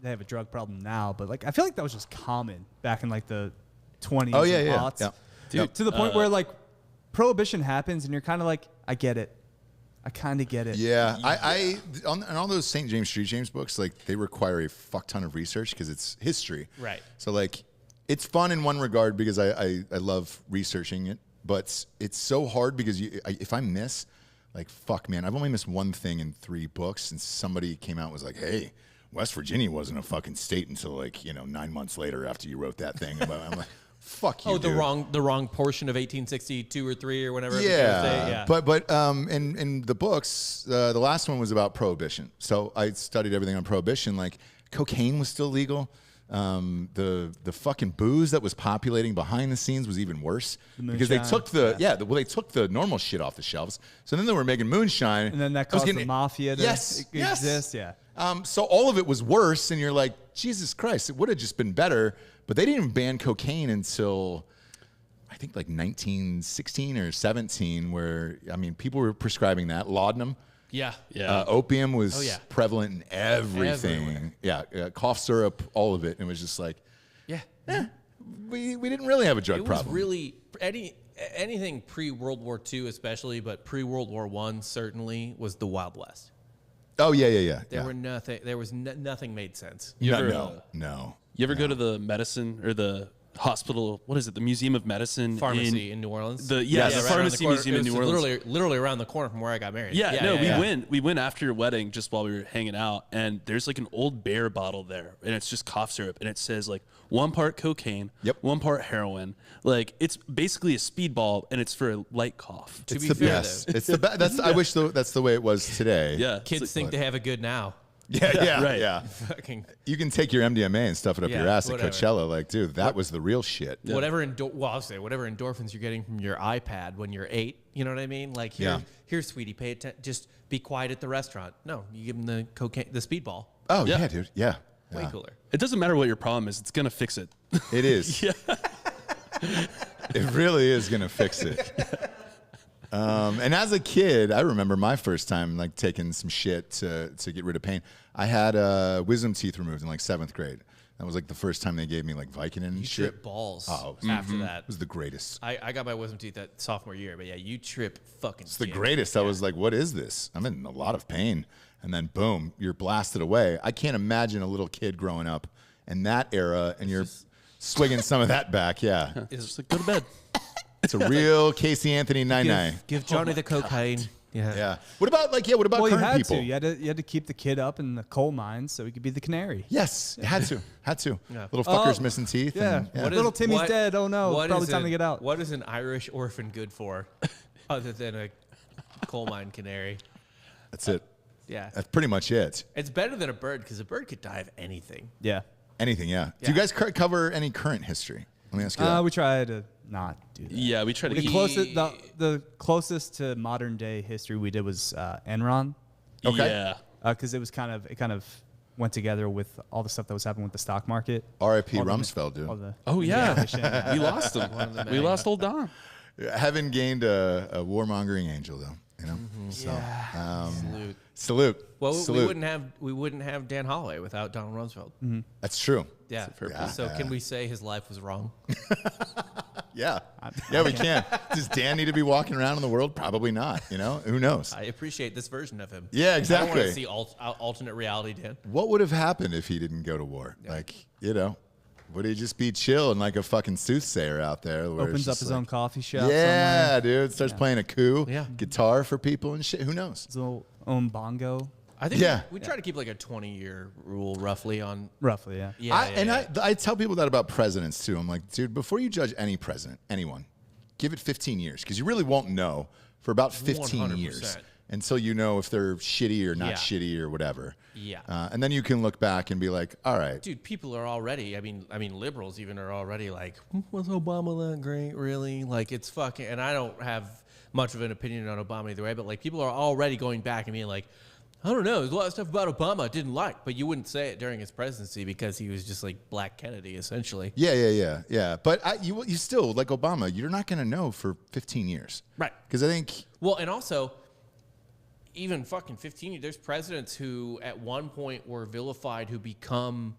they have a drug problem now, but like I feel like that was just common back in like the 20s. Oh, yeah, and yeah. aughts. Yeah. Dude, To the point where like prohibition happens and you're kind of like, I get it. I kind of get it. Yeah, I on all those St. James Street James books, like they require a fuck ton of research because it's history. Right. So like, it's fun in one regard because I love researching it, but it's so hard because if I miss, like, fuck, man, I've only missed one thing in 3 books, and somebody came out and was like, hey, West Virginia wasn't a fucking state until like 9 months later after you wrote that thing. I'm like, fuck you. Oh, the dude. wrong portion of 1862 or 3 or whatever. it was gonna Yeah, say. Yeah. but in the books, the last one was about prohibition. So I studied everything on prohibition. Like cocaine was still legal. The fucking booze that was populating behind the scenes was even worse because they moonshine. took they took the normal shit off the shelves. So then they were making moonshine, And then that I was caused the getting- mafia to yes, yes. exist. Yeah. So all of it was worse, and you're like, Jesus Christ, it would have just been better. But they didn't ban cocaine until I think like 1916 or 17, where I mean, people were prescribing that laudanum. Yeah. Yeah. Opium was Oh, yeah. prevalent in everything. Everywhere. Yeah, cough syrup, all of it. And it was just like, Yeah. we didn't really have a drug It was problem. really anything pre-World War II especially, but pre-World War I certainly was the Wild West. Oh yeah. There was nothing made sense. No. You ever go to the medicine or the hospital? What is it? The Museum of Medicine Pharmacy in New Orleans. the right around Pharmacy the corner. Museum It in was New Orleans. literally around the corner from where I got married. We went after your wedding just while we were hanging out, and there's like an old bear bottle there, and it's just cough syrup, and it says like 1 part cocaine, Yep. 1 part heroin. Like it's basically a speedball, and it's for a light cough. To It's be the fair, best. though, It's the best. That's I wish that's the way it was today. Yeah, kids it's think they have it good now. Yeah. Right. Yeah. Fucking You can take your MDMA and stuff it up Yeah, your ass whatever. at Coachella. Like, dude, that was the real shit. whatever whatever endorphins you're getting from your iPad when you're 8. You know what I mean? Like here, sweetie, pay attention. Just be quiet at the restaurant. No, you give them the cocaine, the speedball. Oh Yeah. yeah, dude. Yeah. Way Yeah. cooler. It doesn't matter what your problem is; it's gonna fix it. It is. Yeah. It really is gonna fix it. And as a kid, I remember my first time like taking some shit to get rid of pain. I had wisdom teeth removed in like 7th grade. That was like the first time they gave me like Vicodin and You shit. trip balls it after that. was the greatest. I got my wisdom teeth that sophomore year, but yeah, you trip fucking. It's the greatest. I was like, what is this? I'm in a lot of pain. And then boom, you're blasted away. I can't imagine a little kid growing up in that era and you're swigging some of that back. Yeah. It's just like, go to bed. It's a real Casey Anthony 9-9. Give Johnny the cocaine. Yeah. Yeah. What about what about Well, you current had people? to. You had to keep the kid up in the coal mines so he could be the canary. Yes, had to. Yeah. Little fuckers Oh, missing teeth. Yeah. And, Little Timmy's dead. Oh no. Probably time to get out. What is an Irish orphan good for, other than a coal mine canary? That's it. Yeah. That's pretty much it. It's better than a bird because a bird could die of anything. Yeah. Anything, yeah. Do you guys cover any current history? Let me ask you that. We try to not do that. Yeah, we try to The keep. closest to modern day history we did was Enron, Okay. Yeah. because it kind of went together with all the stuff that was happening with the stock market. R.I.P. All the- Rumsfeld, dude. all the Oh yeah. manipulation. We lost him. We lost old Don. Haven't gained a warmongering angel, though. You know? So, salute. Well, Salute. we wouldn't have Dan Holloway without Donald Rumsfeld. That's true. Yeah. So can we say his life was wrong? Yeah. Yeah, we can. Does Dan need to be walking around in the world? Probably not. You know? Who knows? I appreciate this version of him. Yeah, I don't want exactly. to see alternate reality, Dan. What would have happened if he didn't go to war? Like, would he just be chill and like a fucking soothsayer out there? where it's Opens up just his like, own coffee shop. Yeah, somewhere. dude. Starts playing a coup, Yeah. guitar for people and shit. Who knows? His own bongo. I think Yeah. we try to keep like a 20-year rule roughly on. Roughly, yeah. Yeah. I tell people that about presidents too. I'm like, dude, before you judge any president, anyone, give it 15 years because you really won't know for about 15 years 100%. until you know if they're shitty or not Yeah. shitty or whatever. Yeah. And then you can look back and be like, all right. Dude, people are already. I mean, liberals even are already like, was Obama that great? Really? Like, it's fucking. And I don't have much of an opinion on Obama either way, but like, people are already going back and being like, I don't know. There's a lot of stuff about Obama I didn't like, but you wouldn't say it during his presidency because he was just like Black Kennedy, essentially. Yeah. But you still, like Obama, you're not going to know for 15 years. Right. Because I think. Well, and also, even fucking 15 years, there's presidents who at one point were vilified who become,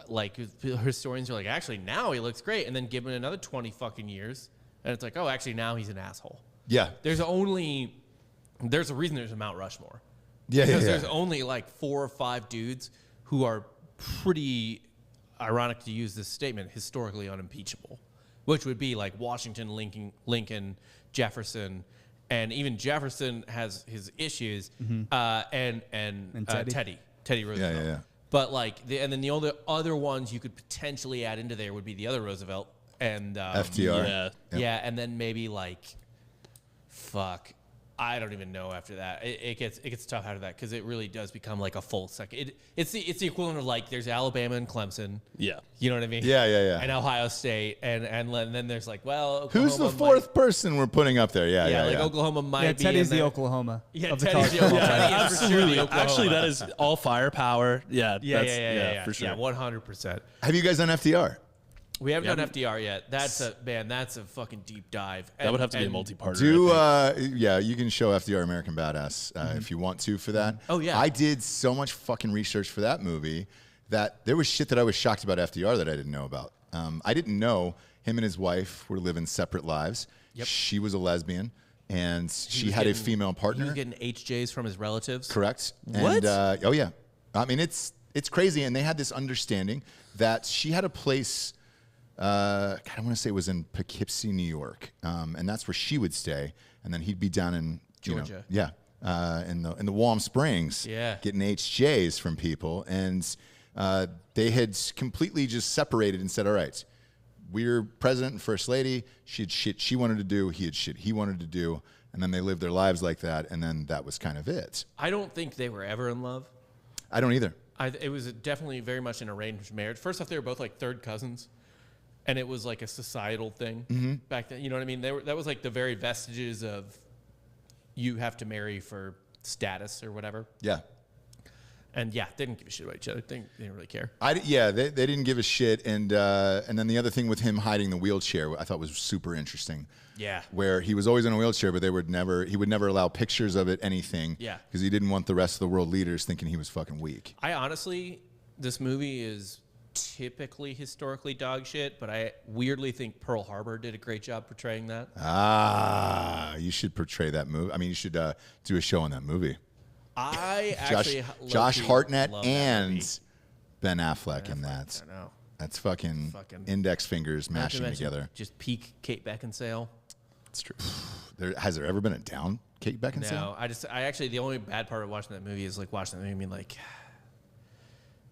like, historians are like, actually, now he looks great. And then given another 20 fucking years, and it's like, oh, actually, now he's an asshole. Yeah. There's a reason there's a Mount Rushmore. Yeah. Because there's only like 4 or 5 dudes who are pretty, ironic to use this statement, historically unimpeachable, which would be like Washington, Lincoln, Jefferson, and even Jefferson has his issues, and Teddy Roosevelt. Yeah. But like, and then the only other ones you could potentially add into there would be the other Roosevelt and FDR. Yeah. yeah, and then maybe like, fuck, I don't even know after that. It gets tough after that because it really does become like a full second. It's the equivalent of like there's Alabama and Clemson. Yeah. You know what I mean? Yeah. And Ohio State, and then there's like, well, Who's the Oklahoma fourth person we're putting up there? Yeah. Like Oklahoma might Yeah, be. Teddy's in the there. Oklahoma. Yeah, of the Teddy's college the football. Oklahoma. Teddy is for sure the Oklahoma. Actually, that is all firepower. Yeah. Yeah, for sure. Yeah, 100%. Have you guys done FDR? We haven't done FDR yet. That's a fucking deep dive. That would have to be a multi-parter. You can show FDR American Badass if you want to for that. Oh, yeah. I did so much fucking research for that movie that there was shit that I was shocked about FDR that I didn't know about. I didn't know him and his wife were living separate lives. Yep. She was a lesbian, and she had a female partner. He was getting HJs from his relatives. Correct. What? And, oh yeah. I mean, it's crazy, and they had this understanding that she had a place. I want to say it was in Poughkeepsie, New York, and that's where she would stay, and then he'd be down in Georgia. In the Warm Springs, getting HJs from people, and they had completely just separated and said, all right, we're president and first lady. She had shit she wanted to do, he had shit he wanted to do, and then they lived their lives like that, and then that was kind of it. I don't think they were ever in love. I don't either. It was definitely very much an arranged marriage. First off, they were both like third cousins. And it was like a societal thing back then. You know what I mean? That was like the very vestiges of you have to marry for status or whatever. Yeah. And yeah, they didn't give a shit about each other. They didn't really care. They didn't give a shit. And then the other thing with him hiding the wheelchair, I thought was super interesting. Yeah. Where he was always in a wheelchair, but he would never allow pictures of it, anything. Yeah. Because he didn't want the rest of the world leaders thinking he was fucking weak. I honestly, this movie is typically historically dog shit, but I weirdly think Pearl Harbor did a great job portraying that. You should portray that movie. I mean, you should do a show on that movie. I actually Josh Hartnett love that and movie. Ben Affleck in that. I know. That's fucking index fingers Not to mashing mention together. Just peak Kate Beckinsale. It's true. Has there ever been a down Kate Beckinsale? No, I actually, the only bad part of watching that movie is like watching that movie and being like,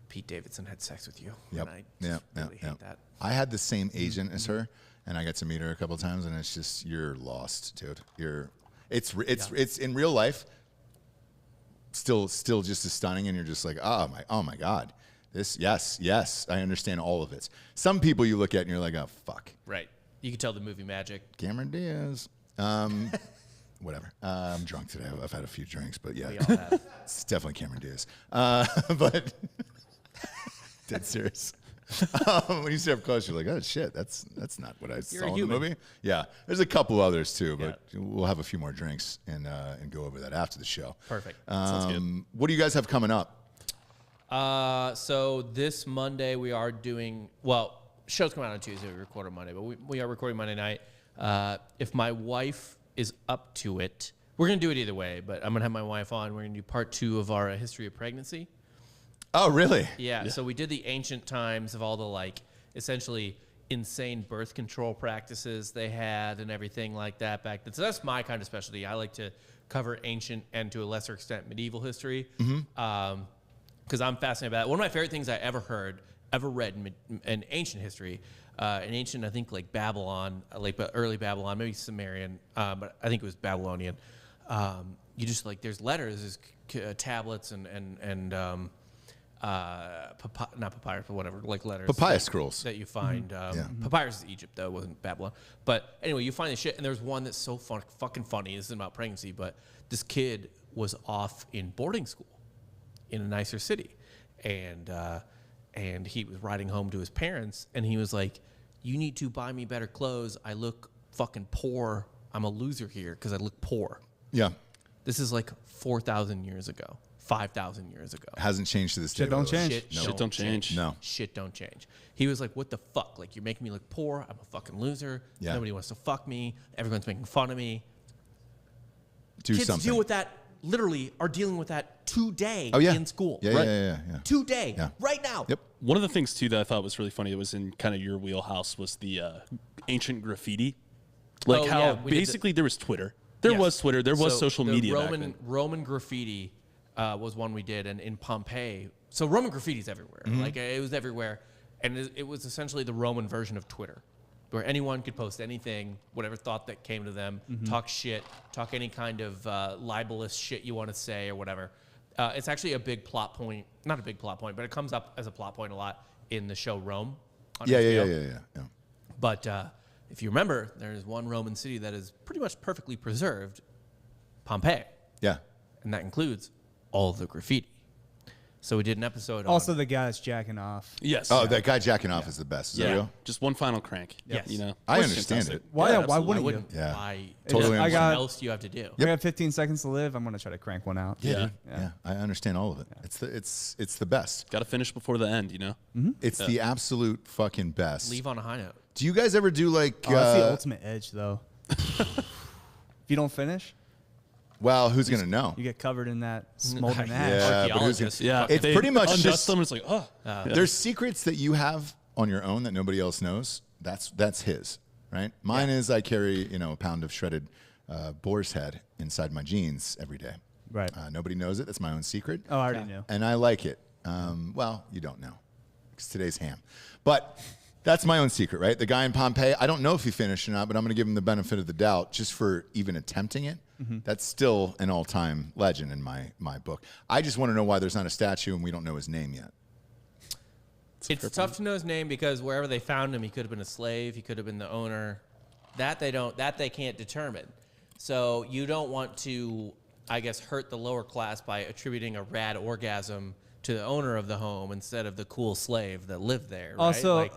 Pete Davidson had sex with you. Yep. And I just really hate that. I had the same agent as her, and I got to meet her a couple times, and it's just, you're lost, dude. It's in real life, still just as stunning, and you're just like, oh my God. Yes, I understand all of it. Some people you look at and you're like, oh, fuck. Right. You can tell the movie magic. Cameron Diaz. Whatever. I'm drunk today. I've had a few drinks, but yeah. We all have. It's definitely Cameron Diaz. But dead serious. When you see up close, you're like, oh, shit, that's not what I saw in the movie. Yeah. There's a couple others, too, but we'll have a few more drinks and go over that after the show. Perfect. Sounds good. What do you guys have coming up? So this Monday we are doing, shows come out on Tuesday, we record on Monday, but we are recording Monday night. If my wife is up to it, we're going to do it either way, but I'm going to have my wife on. We're going to do part 2 of our history of pregnancy. Oh, really? Yeah, so we did the ancient times of all the, essentially insane birth control practices they had and everything like that back then. So that's my kind of specialty. I like to cover ancient and, to a lesser extent, medieval history. Because I'm fascinated by that. One of my favorite things I ever read in ancient history, in ancient, I think, like Babylon, early Babylon, maybe Sumerian, but I think it was Babylonian. You just, there's letters, there's tablets and not papyrus, but whatever, letters. Papyrus scrolls. That you find. Papyrus is Egypt, though, it wasn't Babylon. But anyway, you find this shit, and there's one that's so fucking funny. This isn't about pregnancy, but this kid was off in boarding school in a nicer city, and he was riding home to his parents, and he was like, you need to buy me better clothes. I look fucking poor. I'm a loser here because I look poor. Yeah. This is 4,000 years ago, 5,000 years ago. Hasn't changed to this day. Shit don't really. change. Shit don't change. No. Shit don't change. He was like, what the fuck? You're making me look poor. I'm a fucking loser. Yeah. Nobody wants to fuck me. Everyone's making fun of me. Do Kids something. deal with that, literally are dealing with that today in school. Yeah, right? yeah. Today, Yeah. right now. Yep. One of the things, too, that I thought was really funny that was in kind of your wheelhouse was the ancient graffiti. How basically there was Twitter. There was Twitter. There was social media back then. Roman graffiti was one we did, and in Pompeii. So Roman graffiti's everywhere. It was everywhere. And it was essentially the Roman version of Twitter, where anyone could post anything, whatever thought that came to them, talk shit, talk any kind of libelous shit you want to say or whatever. It's actually a big plot point, not a big plot point, but it comes up as a plot point a lot in the show Rome. On HBO. Yeah. But if you remember, there's one Roman city that is pretty much perfectly preserved, Pompeii. Yeah. And that includes all of the graffiti. So we did an episode Also, on... the guy that's jacking off. Yes. Oh, that guy jacking off is the best. Is that real? Just one final crank. Yes. I understand fantastic. it. Why? Yeah, Why absolutely. wouldn't you? Yeah. Why? Totally I What got- else do you have to do? I got 15 seconds to live. I'm gonna try to crank one out. Yeah. Yeah, I understand all of it. It's the best. Got to finish before the end, It's the absolute fucking best. Leave on a high note. Do you guys ever do Oh, that's the ultimate edge, though. If you don't finish, well, who's gonna know? you get covered in that smoldering ash. Yeah, but who's Archaeologists. gonna- fucking- It's pretty much undust just them. And it's like, oh. there's secrets that you have on your own that nobody else knows. That's his, right? Mine is I carry a pound of shredded boar's head inside my jeans every day. Right. Nobody knows it. That's my own secret. Oh, I already knew. And I like it. Well, you don't know. It's today's ham. But that's my own secret, right? The guy in Pompeii, I don't know if he finished or not, but I'm going to give him the benefit of the doubt just for even attempting it. That's still an all-time legend in my book. I just want to know why there's not a statue and we don't know his name yet. It's tough to know his name because wherever they found him, he could have been a slave. He could have been the owner. That they can't determine. So you don't want to I guess, hurt the lower class by attributing a rad orgasm to the owner of the home instead of the cool slave that lived there. Right? Also, like,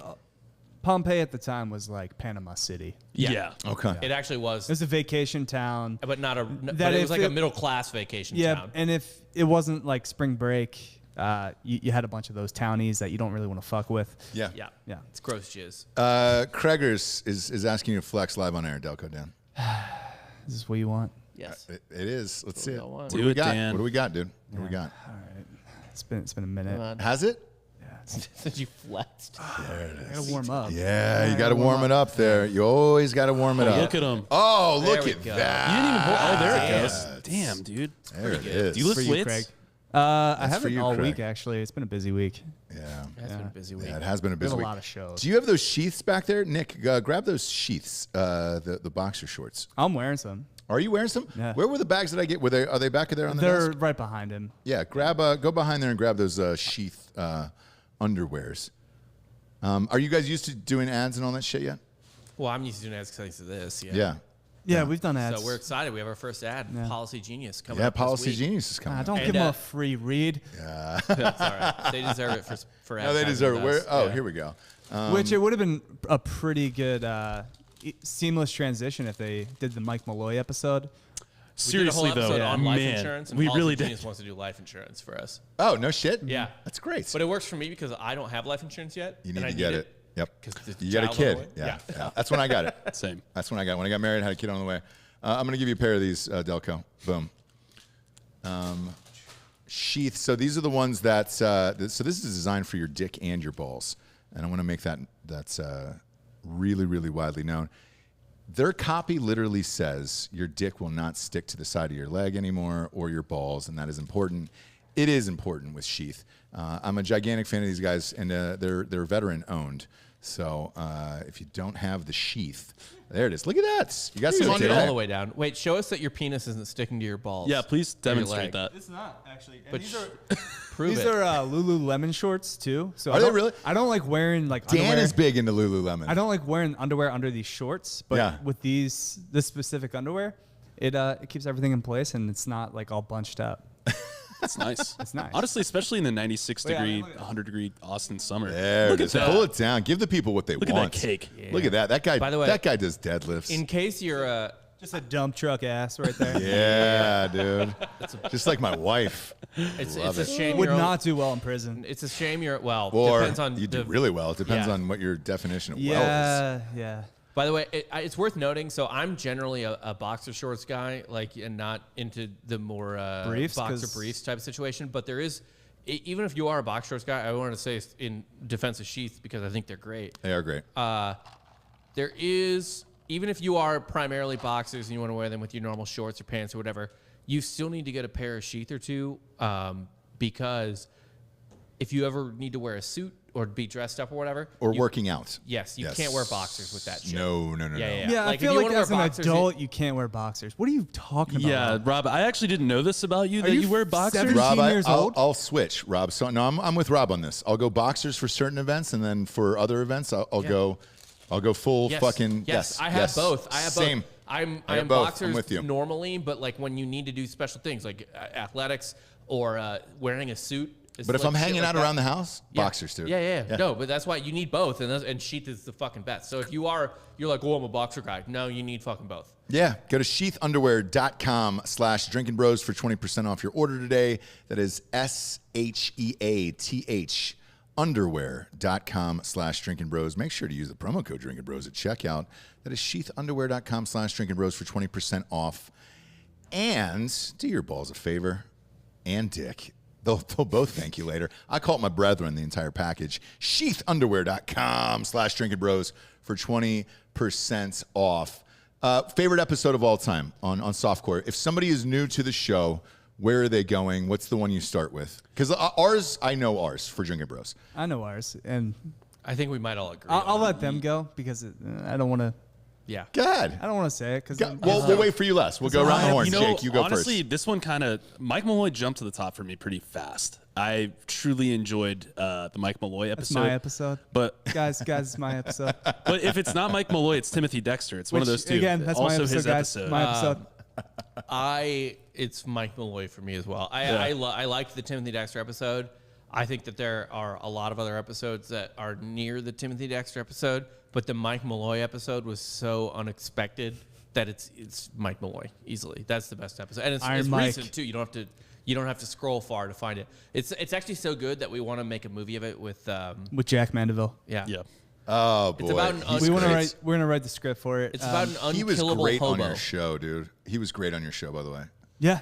Pompeii at the time was like Panama City. Yeah. Okay. it actually was, It was a vacation town. but not a. But That it was if like a it- middle class vacation Yeah, town. and if it wasn't like spring break, you had a bunch of those townies that you don't really want to fuck with. Yeah. Yeah, Yeah. it's gross jizz. Craigers is asking you to flex live on air, Delco Dan. Is this what you want? Yes. It is. Let's see it. all What want. do Do we it, got? Dan. What do we got, dude? What do we got? It's been a minute. Come on. Has it? Since you flexed. I gotta warm up. Yeah, you got to warm it up there. You always got to warm it up. Look at him. Oh, look There at we go. that. You didn't even hold. Oh, there it Damn. goes. Damn, dude. There it is. Do you lift For you, weights? Craig. I That's for haven't you, all Craig. week actually. It's been a busy week. Yeah. That's been a busy week. Yeah, it has been a We busy have a week. lot of shows. Do you have those sheaths back there, Nick? Grab those sheaths, the boxer shorts. I'm wearing some. Are you wearing some? Yeah. Where were the bags that I get? Are they back there on the They're desk? right behind him. Yeah, go behind there and grab those sheath underwears. Are you guys used to doing ads and all that shit yet? Well, I'm used to doing ads because of this. Yeah. Yeah. Yeah, we've done ads. So we're excited. We have our first ad, Policy Genius, coming Yeah, up this Policy week. Genius is coming. Don't up. give And, them a free read. That's all right. They deserve it for No, they advertising deserve it. with us. Yeah. Here we go. Which it would have been a pretty good seamless transition if they did the Mike Malloy episode. We did a whole Seriously, episode though, on life man, insurance, and we Policy really Genius did. wants to do life insurance for us. Oh, no shit? Yeah. That's great. But it works for me because I don't have life insurance yet. You and need I to get it. Yep. 'cause the You got a child on the kid. way. Yeah. Yeah. That's when I got it. Same. That's when I got it. When I got married, I had a kid on the way. I'm going to give you a pair of these, Delco. Boom. Sheath. So these are the ones that, so this is designed for your dick and your balls. And I want to make that's really, really widely known. Their copy literally says your dick will not stick to the side of your leg anymore or your balls, and that is important. It is important with Sheath. I'm a gigantic fan of these guys, and they're veteran owned. So if you don't have the Sheath, there it is. Look at that. You got some on Take it today. all the way down. Wait, show us that your penis isn't sticking to your balls. Yeah, please or your demonstrate leg. that. It's not actually. But these are Prove these it. are Lululemon shorts too. So Are I they don't- really? I don't like wearing like Dan underwear. is big into Lululemon. I don't like wearing underwear under these shorts, but Yeah. with this specific underwear, it keeps everything in place and it's not like all bunched up. It's nice. It's nice. Honestly, especially in the 96 yeah, degree, look at that. 100 degree Austin summer. There Look it at is. that. Pull it down. Give the people what they Look at want. that cake. Look at that. That guy. By the way- that guy does deadlifts. In case you're Just a dump truck ass right there. yeah, dude. Just like my wife. it's Love a it. shame Would you're not do well in prison. It's a shame you're Or depends on you do the really well. It depends Yeah. on what your definition of well Yeah, yeah. By the way, it's worth noting. So I'm generally a boxer shorts guy, and not into the more Briefs, boxer 'cause- briefs type of situation. But there is, even if you are a boxer shorts guy, I wanted to say in defense of Sheath because I think they're great. is. They are great. There is, even if you are primarily boxers and you want to wear them with your normal shorts or pants or whatever, you still need to get a pair of Sheath or two because if you ever need to wear a suit or be dressed up or whatever, or you- working out. Yes, you can't wear boxers with that shit. No. Yeah. Yeah, Like, I if feel you like wanna wear as an boxers, adult, you can't wear boxers. What are you talking about? Yeah, Rob, I actually didn't know this about you, that you you wear boxers. 17? Rob, years I'll, old? I'll switch, Rob. So no, I'm with Rob on this. I'll go boxers for certain events, and then for other events, I'll go full Yes. fucking. Yes, I have both. I have Same. both. I'm I have both. I'm boxers with you. normally, but like when you need to do special things like athletics or wearing a suit. But if I'm hanging out around the house, Yeah. boxers too. Yeah. No, but that's why you need both, and Sheath is the fucking best. So if you're like, oh, I'm a boxer guy. No, you need fucking both. Yeah, go to sheathunderwear.com/drinkingbros for 20% off your order today. That is SHEATH underwear.com/drinkingbros. Make sure to use the promo code drinkingbros at checkout. That is sheathunderwear.com/drinkingbros for 20% off. And do your balls a favor, and dick. They'll both thank you later. I call it my brethren, the entire package. sheathunderwear.com/drinkingbros for 20% off. Favorite episode of all time on Softcore. If somebody is new to the show, where are they going? What's the one you start with? Because I know ours for Drinkin' Bros. I know ours, and I think we might all agree. I'll on let them go because I don't want to. Yeah. Go ahead. I don't want to say it because We'll wait for you, Les. We'll go around the horn. You know, Jake, you go honestly, first. this one Mike Malloy jumped to the top for me pretty fast. I truly enjoyed the Mike Malloy it's episode. my episode. But guys, it's my episode. but if it's not Mike Malloy, it's Timothy Dexter. It's one of Which, those two. Again, that's also my episode, his guys. episode. My episode. It's Mike Malloy for me as well. I liked the Timothy Dexter episode. I think that there are a lot of other episodes that are near the Timothy Dexter episode, but the Mike Malloy episode was so unexpected that it's Mike Malloy easily. That's the best episode, and it's recent too. You don't have to scroll far to find it. It's actually so good that we want to make a movie of it with Jack Mandeville. Yeah. Oh boy, It's about We're gonna write the script for it. It's about an he was unkillable great hobo. on your show, dude. He was great on your show, by the way. Yeah.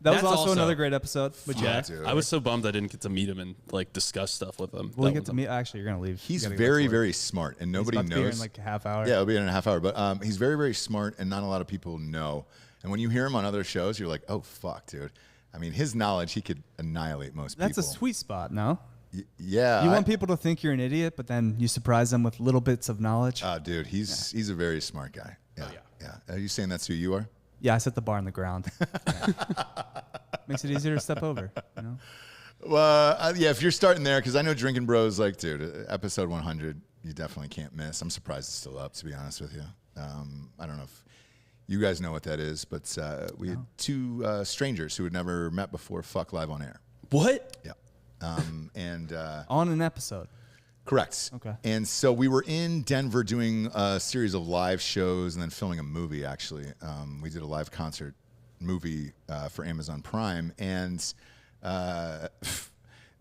That was That's also another great episode with Jack. Dude. I was so bummed I didn't get to meet him and like discuss stuff with him. We'll get to meet. Actually, you're gonna leave. He's You gotta go very, to work. very smart, and nobody He's about to be here knows. in like a half hour. Yeah, it'll be in a half hour. But he's very, very smart, and not a lot of people know. And when you hear him on other shows, you're like, oh, fuck, dude. I mean, his knowledge, he could annihilate most That's people. a sweet spot, no? Yeah. You want people to think you're an idiot, but then you surprise them with little bits of knowledge. Dude, he's a very smart guy. Yeah. Oh, Yeah. Are you saying that's who you are? Yeah, I set the bar on the ground. Yeah. Makes it easier to step over, you know? Well, yeah, if you're starting there, because I know Drinkin' Bros, like, dude, episode 100, you definitely can't miss. I'm surprised it's still up, to be honest with you. I don't know if you guys know what that is, but we had two strangers who had never met before fuck live on air. What? Yeah. And On an episode. correct. Okay. And so we were in Denver doing a series of live shows and then filming a movie, actually. We did a live concert movie for Amazon Prime. And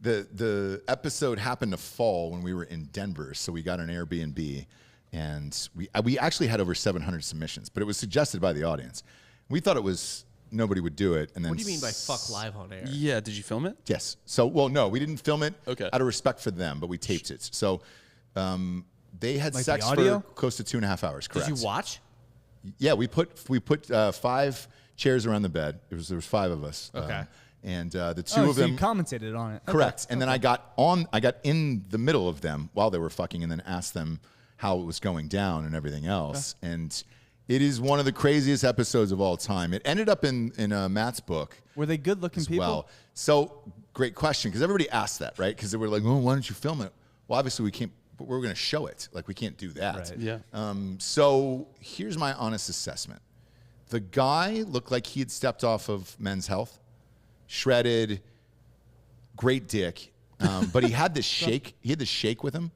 the episode happened to fall when we were in Denver. So we got an Airbnb. And we actually had over 700 submissions, but it was suggested by the audience. We thought it was nobody would do it. And then What do you mean by fuck live on air? Yeah. Did you film it? Yes. So, well, no, we didn't film it Okay. out of respect for them, but we taped it. So they had Like sex the audio? for close to 2.5 hours. Correct. Did you watch? Yeah, we put 5 chairs around the bed. There was 5 of us. Okay. And the two Oh, of so them. you commentated on it. Okay. Correct. And then I got in the middle of them while they were fucking, and then asked them how it was going down and everything else. Okay. And it is one of the craziest episodes of all time. It ended up in Matt's book. Were they good-looking people? Well, so great question, because everybody asked that, right? Because they were like, "Oh, why don't you film it?" Well, obviously we can't, but we're going to show it. Like, we can't do that. Right. Yeah. So here's my honest assessment: the guy looked like he had stepped off of Men's Health, shredded, great dick, but he had this shake. He had this shake with him,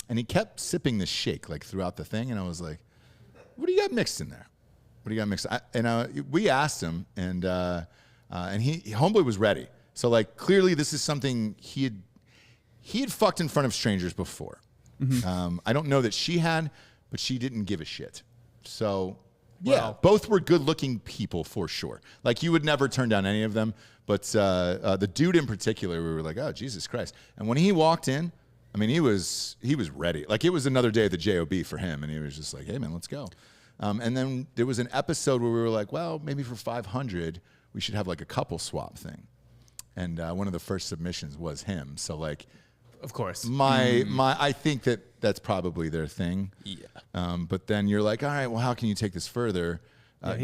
and he kept sipping this shake like throughout the thing. And I was like, "What do you got mixed in there? What do you got mixed?" We asked him, and homeboy was ready. So like clearly this is something he had fucked in front of strangers before. Mm-hmm. I don't know that she had, but she didn't give a shit. So yeah, both were good-looking people for sure. Like you would never turn down any of them. But the dude in particular, we were like, oh Jesus Christ! And when he walked in, I mean, he was ready. Like it was another day at the JOB for him, and he was just like, hey man, let's go. And then there was an episode where we were like, well, maybe for 500, we should have like a couple swap thing. And one of the first submissions was him. So like, Of course. I think that's probably their thing. Yeah. But then you're like, all right, well, how can you take this further? Yeah,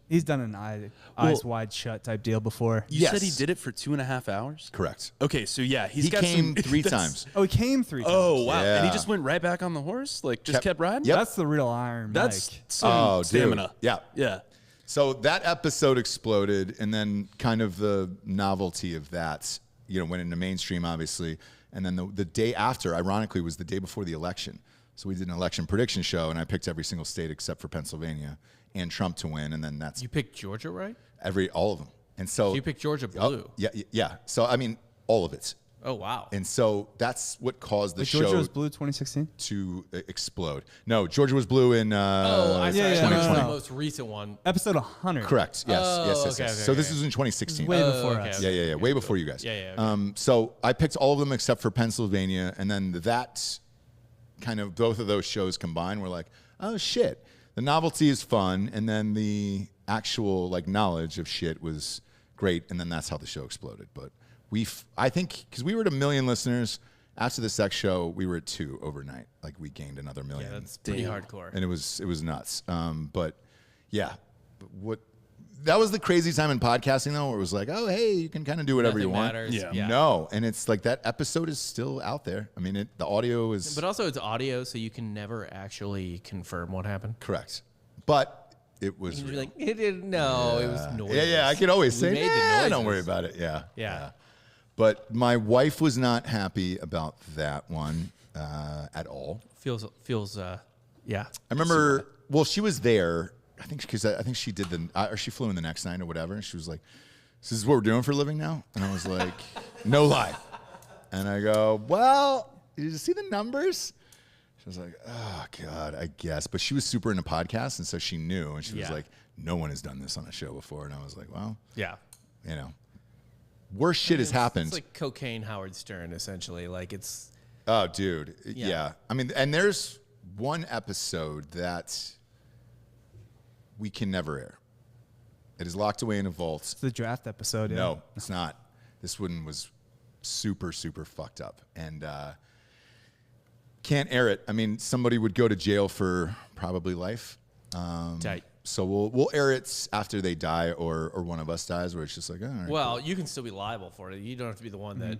he's done an eyes wide shut type deal before. You said he did it for 2.5 hours? Correct. Okay, so yeah, He came 3 times. Oh, he came 3 times. Oh, wow. And he Yeah. just went right back on the horse? Like, just kept riding? Yep. That's the real Iron That's Mike. some Dude. stamina. Yeah. Yeah. So that episode exploded, and then kind of the novelty of that, went into mainstream, obviously. And then the day after, ironically, was the day before the election. So we did an election prediction show, and I picked every single state except for Pennsylvania and Trump to win. And then that's You picked Georgia, right? all of them. And so You picked Georgia blue. Yeah. So I mean, all of it. Oh, wow. And so that's what caused the Georgia show was blue 2016? to explode. No, Georgia was blue in I yeah, thought it was no. the most recent one. Episode 100. correct. Yes. Yes. okay, So this was in This 2016. is way before okay, us. okay. Yeah. Way before you guys. Yeah, okay. So I picked all of them except for Pennsylvania, and then that kind of both of those shows combined were like, oh shit, the novelty is fun, and then the actual like knowledge of shit was great, and then that's how the show exploded. But I think because we were at 1 million listeners after the sex show, we were at 2 overnight. Like we gained another 1 million. Yeah, that's pretty hardcore. And it was nuts. But yeah, that was the crazy time in podcasting though, where it was like, oh hey, you can kind of do whatever Nothing you want. matters. Yeah. No, and it's like that episode is still out there. I mean, the audio is But also it's audio, so you can never actually confirm what happened. correct, but it was You'd be real. like, it didn't. No, it was noise. Yeah, I could always say, made the don't worry noises." about it. Yeah. Yeah. But my wife was not happy about that one at all. Feels. Yeah. I remember, well, she was there, I think, because I think she did or she flew in the next night or whatever, and she was like, "This is what we're doing for a living now?" And I was like, "No lie." And I go, "Well, did you see the numbers?" She was like, "Oh, God, I guess." But she was super into podcasts, and so she knew, and she was Yeah. like, "No one has done this on a show before." And I was like, well, Yeah. you know, worse shit has happened. It's like cocaine Howard Stern, essentially. Like it's. Oh, dude. Yeah. Yeah. I mean, and there's one episode that we can never air. It is locked away in a vault. It's the draft episode. Yeah. No, it's not. This one was super, super fucked up. And can't air it. I mean, somebody would go to jail for probably life. Tight. So we'll air it after they die or one of us dies, where it's just like, all right. Well, you can still be liable for it. You don't have to be the one that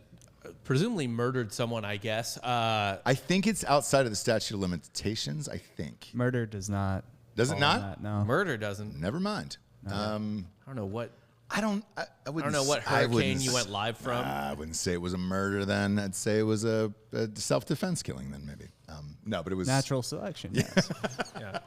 presumably murdered someone, I guess. I think it's outside of the statute of limitations, I think. Murder does not. Does it fall not? in that, no. Murder doesn't. Never mind. I don't know what. I wouldn't know what I hurricane wouldn't you went live from. I wouldn't say it was a murder then. I'd say it was a self-defense killing then, maybe. No, but it was Natural selection. Yes. Yeah.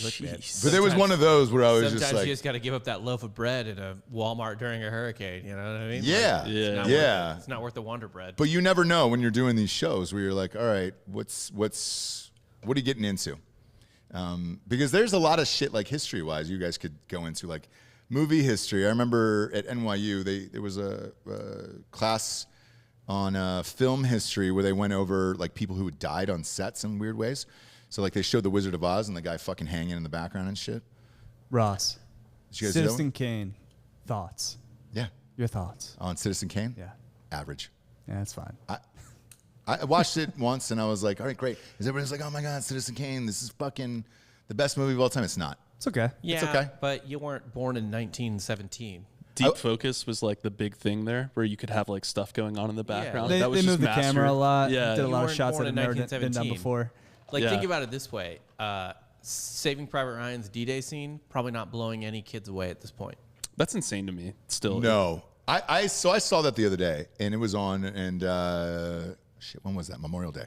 Look, man. But there was one of those where I was Sometimes just like, you just got to give up that loaf of bread at a Walmart during a hurricane. You know what I mean? yeah, Like, it's not yeah. worth it. It's not worth the Wonder Bread. But you never know when you're doing these shows where you're like, all right, what are you getting into? Because there's a lot of shit like history-wise you guys could go into, like movie history. I remember at NYU there was a class on film history where they went over like people who had died on sets in weird ways. So like they showed The Wizard of Oz and the guy fucking hanging in the background and shit. Ross. Did you guys do that Citizen one? Kane. Thoughts. Yeah. Your thoughts. On Citizen Kane? Yeah. Average. Yeah, that's fine. I watched it once and I was like, all right, great. Because everybody's like, oh my God, Citizen Kane, this is fucking the best movie of all time. It's not. It's okay. Yeah, okay. but you weren't born in 1917. Deep focus was like the big thing there, where you could have like stuff going on in the background. They that was moved the just camera a mastered. lot. Yeah, Did a You lot of weren't shots that born had in never been done 1917. before. Like, Yeah. think about it this way. Saving Private Ryan's D-Day scene, probably not blowing any kids away at this point. That's insane to me. Still, No. I saw that the other day and it was on and shit, when was that? Memorial Day.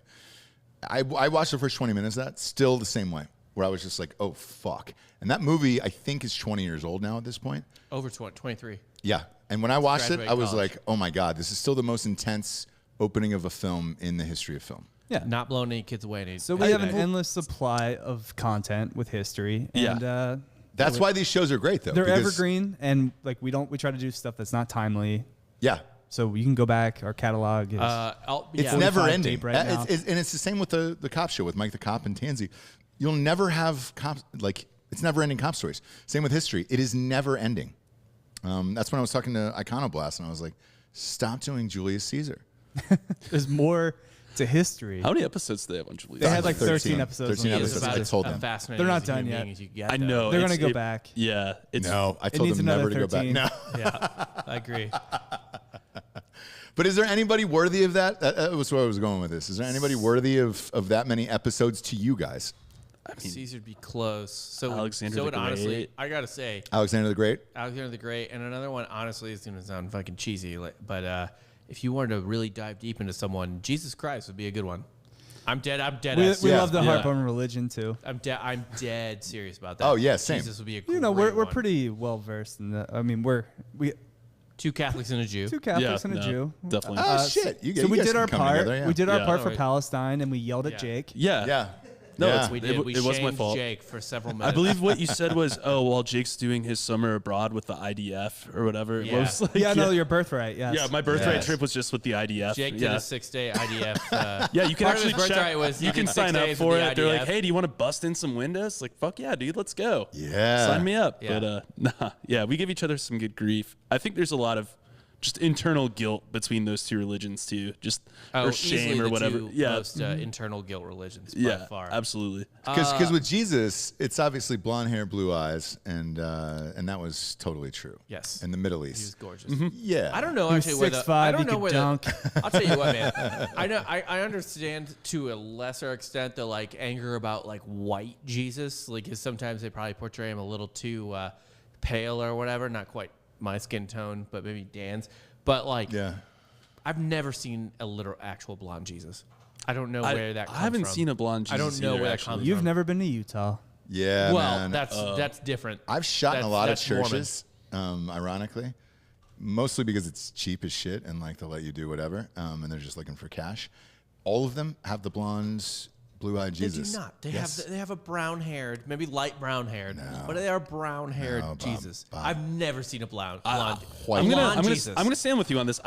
I watched the first 20 minutes of that, still the same way, where I was just like, oh fuck. And that movie I think is 20 years old now at this point. Over 23. Yeah. And when I watched it, Graduate I was college. like, oh my God, this is still the most intense opening of a film in the history of film. Yeah. Not blowing any kids away. Any, So we have an today. endless supply of content with history. Yeah. And That's why these shows are great though. they're because- evergreen, and like we try to do stuff that's not timely. Yeah. So you can go back. Our catalog is It's yeah, never 45 ending. deep right now. And it's the same with the cop show with Mike the Cop and Tansy. You'll never have cops, like, it's never ending cop stories. Same with history. It is never ending. That's when I was talking to Iconoblast and I was like, stop doing Julius Caesar. there's more to history. How many episodes do they have on Julius? They had like 13 13 episodes. 13 on He this. is episodes. about I as told them. fascinating They're not as a human done yet. being as you get, I though. know. They're it's- gonna go back. Yeah, it's No, I It told needs them never another to go back. 13. No. Yeah, I agree. But is there anybody worthy of that? That was where I was going with this. Is there anybody worthy of that many episodes to you guys? Caesar'd be close. So Alexander so the it honestly, Great. I gotta say, Alexander the Great? Alexander the Great, and another one. Honestly, it's gonna sound fucking cheesy, but if you wanted to really dive deep into someone, Jesus Christ would be a good one. I'm dead. We Yeah. love to harp Yeah. on religion too. I'm dead serious about that. Oh, yeah, same. Jesus would be a great You know, we're one. pretty well versed in that. I mean, we Two Catholics and a Jew. two Catholics Yeah, and a no, Jew. definitely. Oh, shit. So You we guys did can our come part. together, yeah. We did our Yeah. part for Right. Palestine, and we yelled at Yeah. Jake. yeah. Yeah. No, Yeah. it's- We did. it We was my shamed fault. Jake for several minutes. I believe what you said was, oh, while Jake's doing his summer abroad with the IDF or whatever. It Yeah. was like, Yeah, no, your birthright. Yes. yeah, my birthright Yes. trip was just with the IDF. Jake did yeah. a 6-day IDF. Yeah, you can part of actually his birthright check. was he You can did 6 sign up days for with it. the They're like, IDF. hey, do you want to bust in some windows? Like, fuck yeah, dude, let's go. Yeah. Sign me up. Yeah. But nah, yeah, we give each other some good grief. I think there's a lot of just internal guilt between those two religions too, just or shame or whatever. Most internal guilt religions by far. Absolutely. Because with Jesus, it's obviously blonde hair, blue eyes, and that was totally true. Yes. In the Middle He was East. gorgeous. Yeah. I don't know He was actually where the 6'5", I don't he know could where dunk. the I'll tell you what, man. I know I understand to a lesser extent the like anger about like white Jesus, like 'cause sometimes they probably portray him a little too pale or whatever, not quite my skin tone, but maybe Dan's. But like, I've never seen a literal actual blonde Jesus. I don't know where that comes from. I haven't seen a blonde Jesus. I don't know either, where that actually. comes You've from. never been to Utah. Yeah, Well, man. that's different. I've shot in a lot of That's Mormon. churches, ironically, mostly because it's cheap as shit and like they'll let you do whatever, and they're just looking for cash. All of them have the blonde, blue-eyed Jesus. They do not. They Yes. they have a brown-haired, maybe light brown-haired, but they are brown-haired No, Bob, Jesus. Bob. I've never seen a blonde white. I'm blonde gonna Jesus. stand with you on this.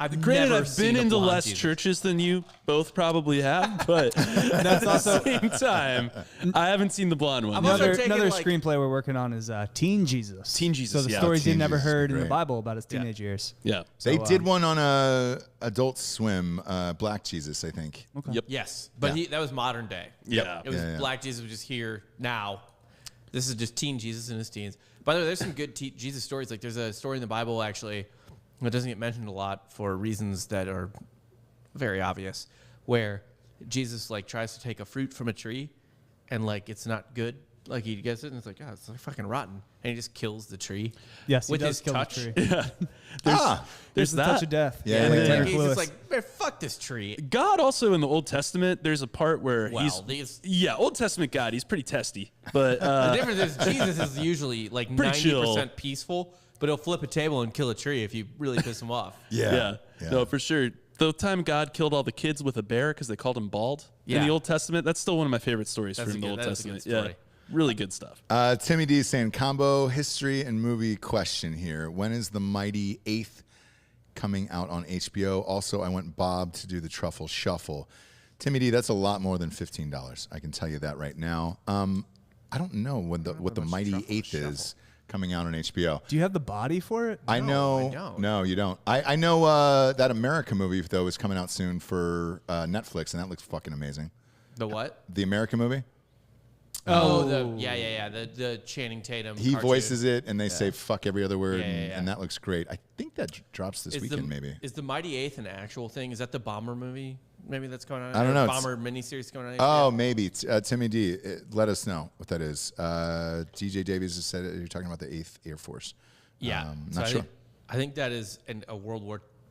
I've Granted, never I've seen been a into blonde less Jesus. churches than you both probably have, but that's also at the same time, I haven't seen the blonde one. I'm also taking, Another like- screenplay we're working on is Teen Jesus. Teen Jesus, So the yeah. stories Teen you never Jesus is heard in the great. Bible about his teenage years. Yeah. They So, did one on Adult Swim, Black Jesus, I think. Yep. Yes, but that was modern day. Yeah. It was Yeah. Black Jesus was just here now. This is just teen Jesus in his teens. By the way, there's some good Jesus stories. Like there's a story in the Bible actually that doesn't get mentioned a lot for reasons that are very obvious, where Jesus like tries to take a fruit from a tree, and like it's not good. Like he gets it and it's like, oh, it's like fucking rotten, and he just kills the tree. Yes, he with does his kill touch. the tree. There's There's the that. touch of death. Yeah, And yeah, like, yeah. he's Lewis. just like, man, fuck this tree. God also in the Old Testament, there's a part where Well, Old Testament God, he's pretty testy, but the difference is Jesus is usually like Pretty chill. 90% peaceful, but he'll flip a table and kill a tree if you really piss him off. yeah, no, for sure. The time God killed all the kids with a bear because they called him bald in Yeah. the Old Testament, that's still one of my favorite stories That's from a the good- Old that is a good Testament. story. Yeah, really good stuff. Timmy D is saying, combo history and movie question here. When is The Mighty Eighth coming out on HBO? Also, I went Bob to do the Truffle Shuffle. Timmy D, that's a lot more than $15. I can tell you that right now. I don't know what the Mighty Eighth is coming out on HBO. Do you have the body for it? I know. I don't. No, you don't. I know that America movie, though, is coming out soon for Netflix, and that looks fucking amazing. The what? The America movie? The Channing Tatum. He cartoon. voices it, and they say fuck every other word, Yeah. and that looks great. I think that drops this weekend, maybe. Is the Mighty Eighth an actual thing? Is that the Bomber movie? Maybe that's going on. I don't know. Bomber miniseries going on. Oh, maybe. Timmy D, let us know what that is. DJ Davies has said you're talking about the 8th Air Force. Yeah. So Not sure. I think that is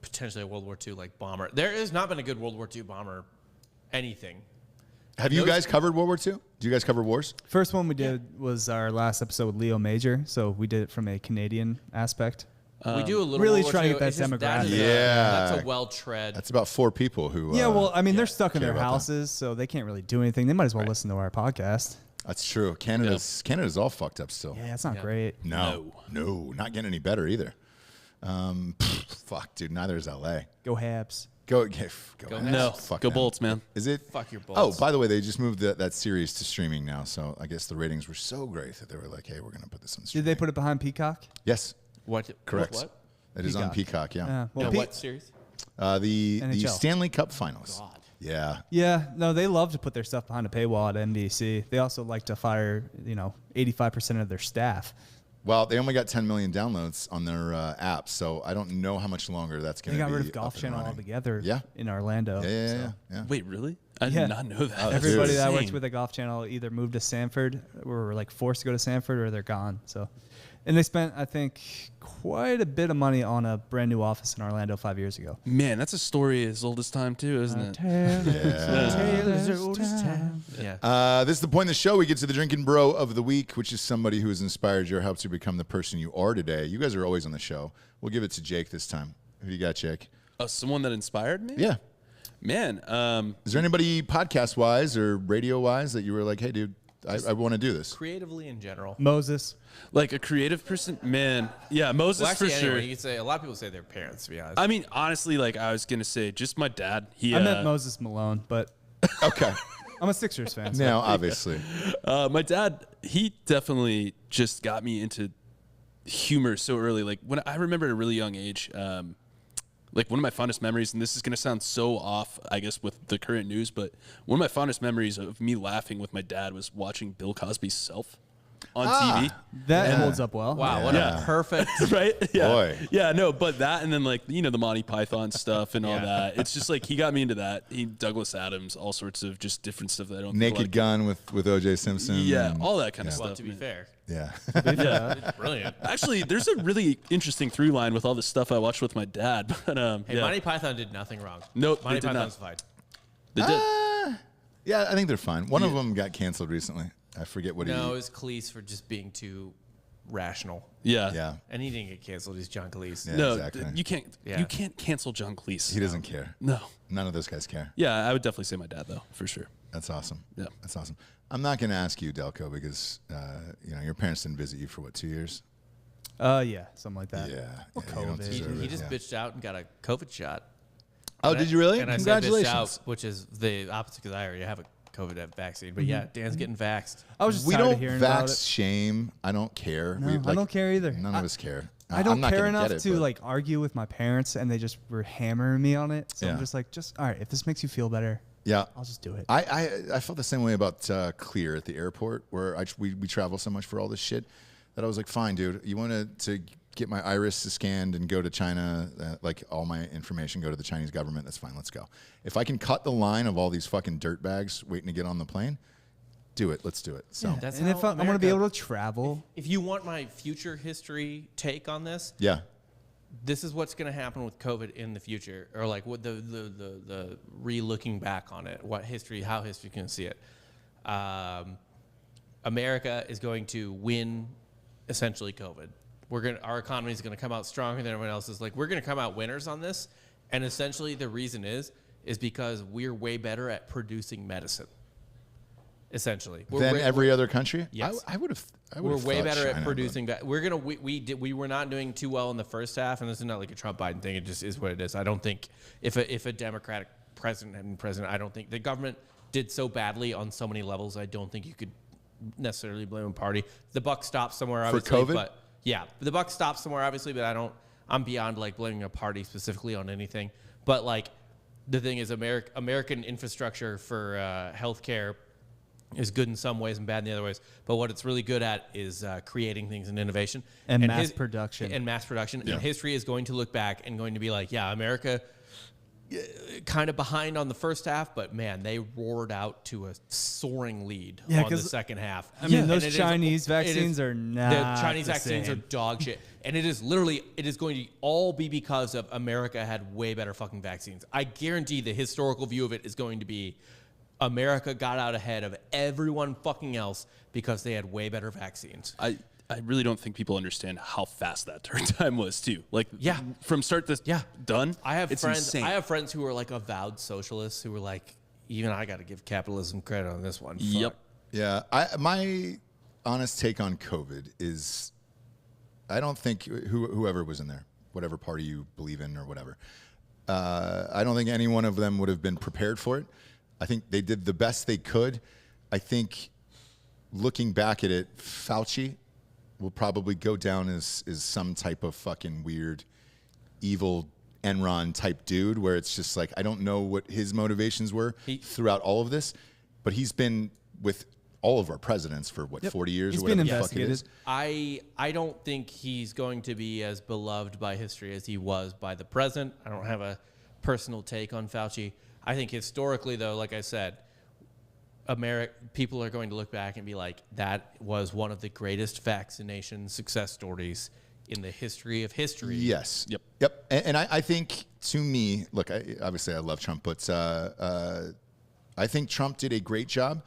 potentially a World War II like bomber. There has not been a good World War II bomber anything. Have you guys covered World War II? Do you guys cover wars? First one we did was our last episode with Leo Major, so we did it from a Canadian aspect. We do a little really World War trying to II. get that It's just- demographic. is Yeah. that's a well tread. That's about 4 people who. Yeah, well, I mean, they're stuck in care their about that. houses, so they can't really do anything. They might as well listen to our podcast. That's true. Canada's all fucked up still. Yeah, it's not great. No, not getting any better either. Fuck, dude. Neither is LA. Go Habs. Go No, Fuck go them. Bolts, man. Is it? Fuck your Oh, Bolts. by the way, they just moved that series to streaming now, so I guess the ratings were so great that they were like, "Hey, we're gonna put this on Did streaming." they put it behind Peacock? Yes, What? correct. What? It is on Peacock. Yeah. Yeah. Well, No, what series? The NHL. Stanley Cup Finals. God. Yeah. Yeah, no, they love to put their stuff behind a paywall at NBC. They also like to fire, 85% of their staff. Well, they only got 10 million downloads on their app, so I don't know how much longer that's going They to be. got rid of Golf up and Channel running. altogether Yeah. in Orlando. Yeah. Wait, really? I Yeah. did not know that. Everybody that works Insane. with the Golf Channel either moved to Sanford or were like forced to go to Sanford or they're gone. So, and they spent, I think, quite a bit of money on a brand new office in Orlando 5 years ago. Man, that's a story as old as time too, isn't it? Yeah. This is the point of the show. We get to the Drinkin' Bro of the Week, which is somebody who has inspired you or helps you become the person you are today. You guys are always on the show. We'll give it to Jake this time. Who you got, Jake? Someone that inspired me? Yeah. Man, Is there anybody podcast-wise or radio-wise that you were like, hey, dude, I want to do this? Creatively in general. Moses. like a creative person, man. Yeah, Moses Well, actually, for anyway, sure. you could say a lot of people say their parents. To be honest. I mean, honestly, like I was gonna say, just my dad. He, I meant Moses Malone, but Okay. I'm a Sixers fan. So. Now, obviously. my dad, he definitely just got me into humor so early. Like when I remember at a really young age, like one of my fondest memories, and this is going to sound so off, I guess, with the current news, but one of my fondest memories of me laughing with my dad was watching Bill Cosby's Self on TV. That holds up well. Wow, what a perfect. Right? Yeah. Boy. Yeah, no, but that and then like, you know, the Monty Python stuff and all that. It's just like he got me into that. Douglas Adams, all sorts of just different stuff that I don't Naked Gun with O.J. Simpson. Yeah, and- all that kind of stuff. Well, to be fair, Yeah. Yeah. brilliant. Actually, there's a really interesting through line with all the stuff I watched with my dad. But Hey, yeah. Monty Python did nothing wrong. No, they Monty did not. Python's fine. They did. Yeah, I think they're fine. One of them got canceled recently. I forget what No, it he. was Cleese for just being too rational. Yeah. Yeah. And he didn't get canceled. He's John Cleese. Yeah, No, exactly. you can't cancel John Cleese. He doesn't care. No. None of those guys care. Yeah, I would definitely say my dad though, for sure. That's awesome. Yeah. That's awesome. I'm not going to ask you, Delco, because your parents didn't visit you for what, 2 years? Yeah, something like that. Yeah. Or yeah, you don't COVID. deserve He it, just yeah. bitched out and got a COVID shot. Oh, did you really? And I Congratulations. said bitched out, which is the opposite because I already have a COVID vaccine. But yeah, Dan's getting vaxxed. I was just We tired don't of hearing about vax it. shame. I don't care. No, I don't care either. None of us care. I I'm don't not care gonna enough get it, to but- like argue with my parents, and they just were hammering me on it. So Yeah. I'm just like, all right, if this makes you feel better, Yeah. I'll just do it. I felt the same way about Clear at the airport, where we travel so much for all this shit that I was like, fine, dude, you want to get my iris scanned and go to China, like all my information go to the Chinese government, that's fine, let's go. If I can cut the line of all these fucking dirtbags waiting to get on the plane, do it, let's do it. So, That's and if how I want to be America- able to travel, If you want my future history take on this, yeah. this is what's going to happen with COVID in the future, or like what the re-looking back on it, how history can see it. America is going to win essentially COVID. Our economy is going to come out stronger than everyone else's. Like, we're going to come out winners on this, and essentially the reason is because we're way better at producing medicine. Essentially, Then every other country? Yes. I would have. We're way better at producing. We were not doing too well in the first half, and this is not like a Trump Biden thing. It just is what it is. I don't think if a Democratic president, I don't think the government did so badly on so many levels. I don't think you could necessarily blame a party. The buck stops somewhere, obviously. COVID? But yeah, the buck stops somewhere, obviously. But I'm beyond like blaming a party specifically on anything. But like the thing is, American infrastructure for healthcare is good in some ways and bad in the other ways. But what it's really good at is creating things and innovation. And mass production. And mass production. Yeah. And history is going to look back and going to be like, yeah, America kind of behind on the first half, but man, they roared out to a soaring lead Yeah, on the 'cause, second half. I mean, And those it is- Chinese it vaccines is- are not the Chinese the vaccines are same. dog shit. And it is literally, it is going to all be because of America had way better fucking vaccines. I guarantee the historical view of it is going to be America got out ahead of everyone fucking else because they had way better vaccines. I really don't think people understand how fast that turn time was too. Like Yeah. from start to done. It's insane. friends. I have friends who are like avowed socialists who are like, even I got to give capitalism credit on this one. Yep. Fuck. Yeah, my honest take on COVID is, I don't think whoever was in there, whatever party you believe in or whatever, I don't think any one of them would have been prepared for it. I think they did the best they could. I think looking back at it, Fauci will probably go down as some type of fucking weird, evil Enron type dude, where it's just like, I don't know what his motivations were throughout all of this, but he's been with all of our presidents for 40 years He's or whatever been the fuck it is. investigated. I don't think he's going to be as beloved by history as he was by the present. I don't have a personal take on Fauci. I think historically, though, like I said, people are going to look back and be like, that was one of the greatest vaccination success stories in the history of history. Yes. Yep. And I think, to me, look, obviously I love Trump, but I think Trump did a great job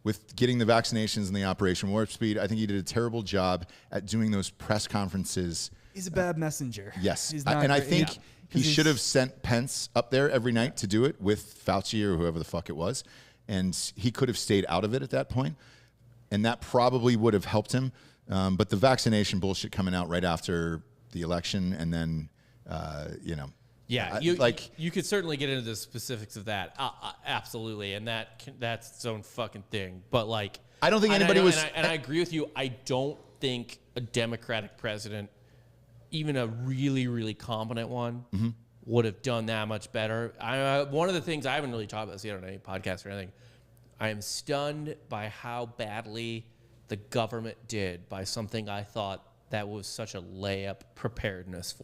with getting the vaccinations and the Operation Warp Speed. I think he did a terrible job at doing those press conferences. He's a bad messenger. Yes. He's not And I great. think Yeah. he 'Cause should have sent Pence up there every night to do it with Fauci or whoever the fuck it was. And he could have stayed out of it at that point. And that probably would have helped him. But the vaccination bullshit coming out right after the election and then, Yeah, like you could certainly get into the specifics of that, absolutely, and that's its own fucking thing. But like, I don't think anybody was. and I agree with you. I don't think a Democratic president, even a really, really competent one, would have done that much better. One of the things I haven't really talked about this yet on any podcast or anything, I am stunned by how badly the government did by something I thought that was such a layup preparedness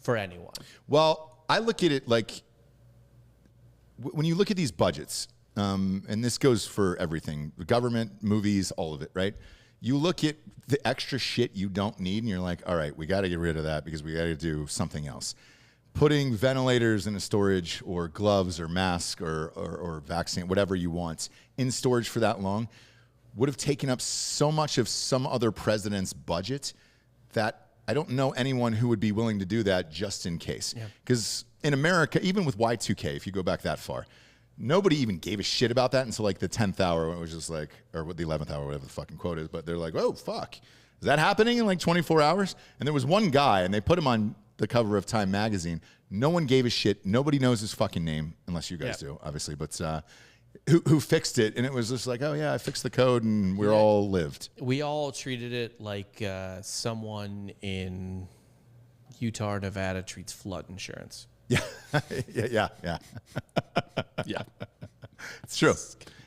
for anyone. Well, I look at it like when you look at these budgets, and this goes for everything, the government, movies, all of it, right? You look at the extra shit you don't need, and you're like, all right, we got to get rid of that because we got to do something else. Putting ventilators in a storage or gloves or mask or vaccine, whatever you want, in storage for that long would have taken up so much of some other president's budget that I don't know anyone who would be willing to do that just in case. Because in America, even with Y2K, if you go back that far, nobody even gave a shit about that until like the 10th hour when it was just like, or the 11th hour, whatever the fucking quote is. But they're like, oh, fuck. Is that happening in like 24 hours? And there was one guy, and they put him on the cover of Time magazine. No one gave a shit. Nobody knows his fucking name, unless you guys do, obviously. But who fixed it? And it was just like, oh, yeah, I fixed the code, and we're all lived. We all treated it like someone in Utah or Nevada treats flood insurance. Yeah. yeah. Yeah. It's true.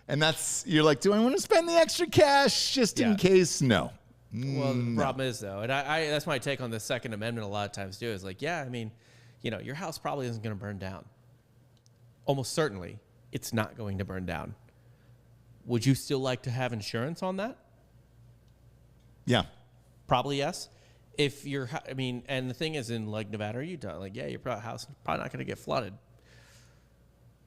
And you're like, do I want to spend the extra cash just in case? No. Well, the problem is, though, and I that's my take on the Second Amendment a lot of times, too, is like, yeah, I mean, your house probably isn't going to burn down. Almost certainly, it's not going to burn down. Would you still like to have insurance on that? Yeah. Probably yes. If and the thing is in like Nevada or Utah, like, yeah, your house is probably not going to get flooded.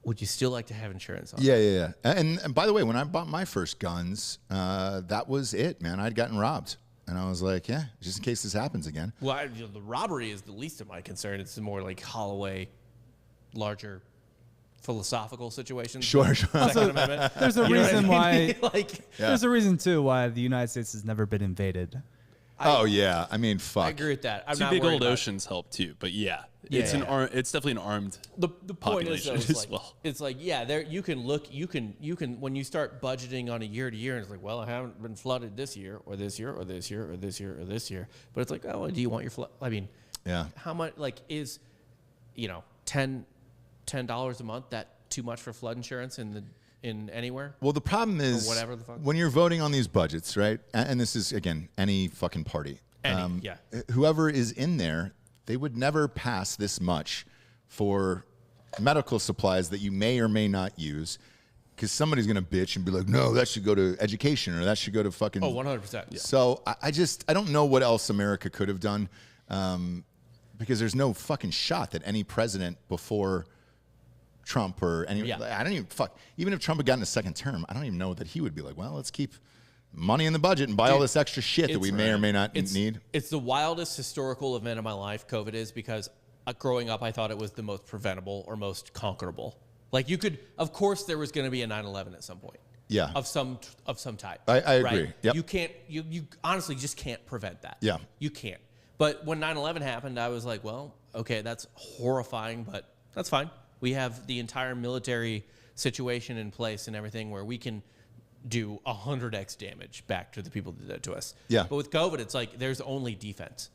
Would you still like to have insurance on it? Yeah. And by the way, when I bought my first guns, that was it, man. I'd gotten robbed. And I was like, yeah, just in case this happens again. Well, the robbery is the least of my concern. It's more like Holloway, larger philosophical situations. Sure. Also, there's a reason why. Like, There's a reason too why the United States has never been invaded. Yeah. I mean, fuck. I agree with that. I'm Two not big worried old about oceans help too, but it's Yeah. it's definitely an armed The point is, though, population is as like, well. it's like, yeah, there you can when you start budgeting on a year to year, and it's like, well, I haven't been flooded this year or this year or this year or this year or this year, but it's like, oh, do you want your flood? I mean, Yeah. how much is $10 a month that too much for flood insurance in anywhere? Well, the problem is whatever the fuck. when you're voting on these budgets, right? And this is, again, any fucking party. Whoever is in there, they would never pass this much for medical supplies that you may or may not use, because somebody's going to bitch and be like, no, that should go to education, or that should go to fucking... Oh, 100%. Yeah. So I don't know what else America could have done, because there's no fucking shot that any president before Trump or any... I don't even... Even if Trump had gotten a second term, I don't even know that he would be like, well, let's keep money in the budget and buy all this extra shit that we may or may not need. It's the wildest historical event of my life, COVID is, because growing up, I thought it was the most preventable or most conquerable. Like, of course, there was going to be a 9/11 at some point. Yeah. Of some type. I agree. Right? Yep. You can't, you honestly just can't prevent that. Yeah. You can't. But when 9/11 happened, I was like, well, okay, that's horrifying, but that's fine. We have the entire military situation in place and everything where we can do 100x damage back to the people that did it to us. Yeah. But with COVID, it's like there's only defense.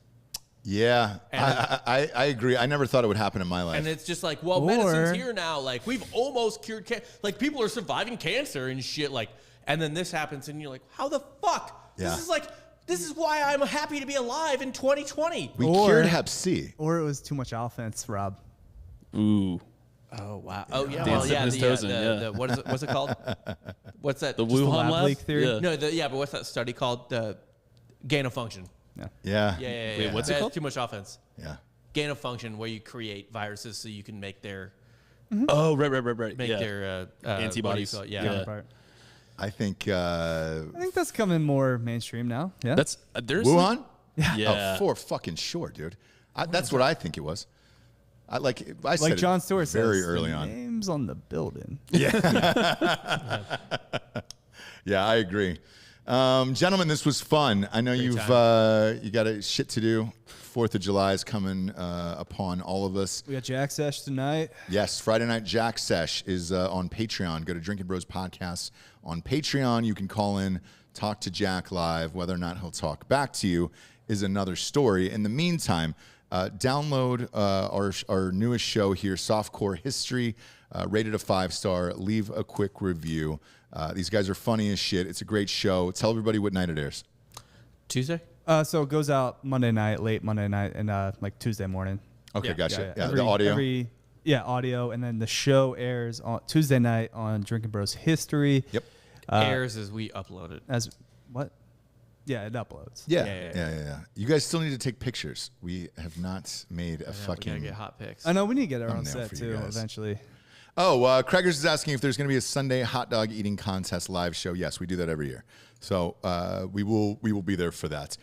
Yeah, I agree. I never thought it would happen in my life. And it's just like, well, medicine's here now. Like, we've almost cured cancer. Like, people are surviving cancer and shit. Like, and then this happens, and you're like, how the fuck? Yeah. This is why I'm happy to be alive in 2020. We cured Hep C. Or it was too much offense, Rob. Ooh. Oh, wow. Oh, yeah. Dancing Well, yeah. his toes in, What's it called? What's that? The Just Wuhan lab lab leak theory? Yeah. No, but what's that study called? The gain of function. Yeah. Yeah. Wait, what's it called? Too much offense. Yeah. Gain of function, where you create viruses so you can make their Oh, right. make yeah. their Antibodies. what do you call it? Yeah. Counterpart. I think I think that's coming more mainstream now. Yeah. That's there's Wuhan? Yeah. Oh, for fucking sure, dude. That's what I think it was. I said Like John it Stewart very says, early the on. name's on the building. Yeah, I agree. Gentlemen, this was fun. I know you got a shit to do. 4th of July is coming upon all of us. We got Jack Sesh tonight. Yes, Friday Night Jack Sesh is on Patreon. Go to Drinkin' Bros Podcast on Patreon. You can call in, talk to Jack live. Whether or not he'll talk back to you is another story. In the meantime, download our newest show here, Softcore History, rated a 5-star. Leave a quick review. These guys are funny as shit. It's a great show. Tell everybody what night it airs. Tuesday? So it goes out Monday night, late Monday night, and like Tuesday morning. Okay, Yeah. gotcha. Yeah, The audio. audio, and then the show airs on Tuesday night on Drinkin' Bros History. Yep. Airs as we upload it. As what? Yeah, it uploads. Yeah. You guys still need to take pictures. We have not made a We gotta fucking. get hot pics. I know we need to get our own Thumbnail set for you too guys. eventually. Oh, Craigers is asking if there's going to be a Sunday hot dog eating contest live show. Yes, we do that every year. So we will be there for that.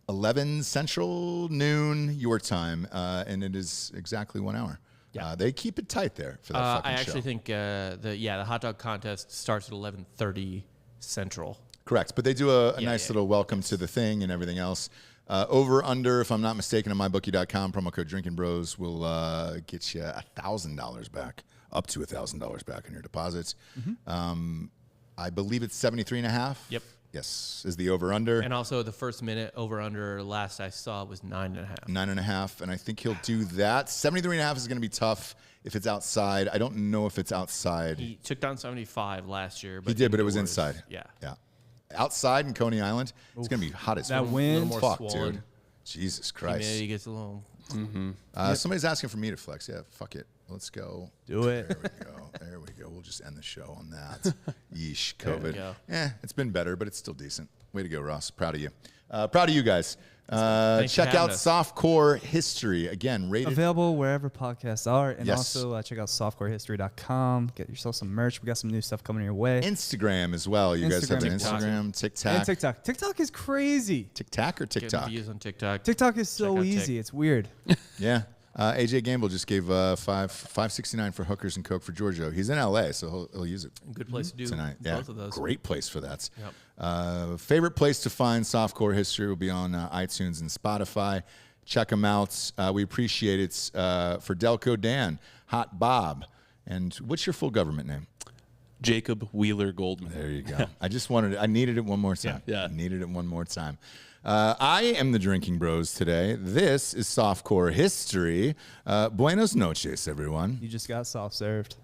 11 Central, noon your time, and it is exactly 1 hour. Yeah. They keep it tight there for that fucking I actually show. think the hot dog contest starts at 11:30 Central. Correct, but they do a Yeah, nice yeah, little welcome to the thing and everything else. Over under, if I'm not mistaken, on mybookie.com, promo code Drinkin' Bros will get you $1,000 back, up to $1,000 back on your deposits. I believe it's 73.5. Yep. Yes, is the over under. And also the first minute over under last I saw was 9.5. 9.5, and I think he'll do that. 73.5 is going to be tough if it's outside. I don't know if it's outside. He took down 75 last year. But He did, but it was indoors, inside. Yeah. Yeah. Outside in Coney Island, it's going to be hot as That fuck. wind. more Fuck, swollen. dude. Jesus Christ. Humidity gets a little. Somebody's asking for me to flex. Yeah, fuck it. Let's go. Do it. There we go. There we go. We'll just end the show on that. Yeesh, There we COVID. go. It's been better, but it's still decent. Way to go, Ross. Proud of you. Proud of you guys. Thanks for Check out having us. Softcore History. Again, rated. Available wherever podcasts are, and Yes. also check out softcorehistory.com. Get yourself some merch. We got some new stuff coming your way. Instagram as well. You guys have an Instagram, Instagram, TikTok. And TikTok. TikTok is crazy. TikTok or Getting TikTok? views on TikTok. TikTok is so Check out easy. Tik. It's weird. Yeah. AJ Gamble just gave $5.69 for hookers and coke for Giorgio. He's in LA, so he'll use it Good place to do tonight. both of those. Great place for that. Yep. Favorite place to find Softcore History will be on iTunes and Spotify. Check them out. We appreciate it. For Delco Dan, Hot Bob, and what's your full government name? Jacob Wheeler Goldman. There you go. I needed it one more time. Yeah. I needed it one more time. I am the Drinking Bros today. This is Softcore History. Buenos noches, everyone. You just got soft served.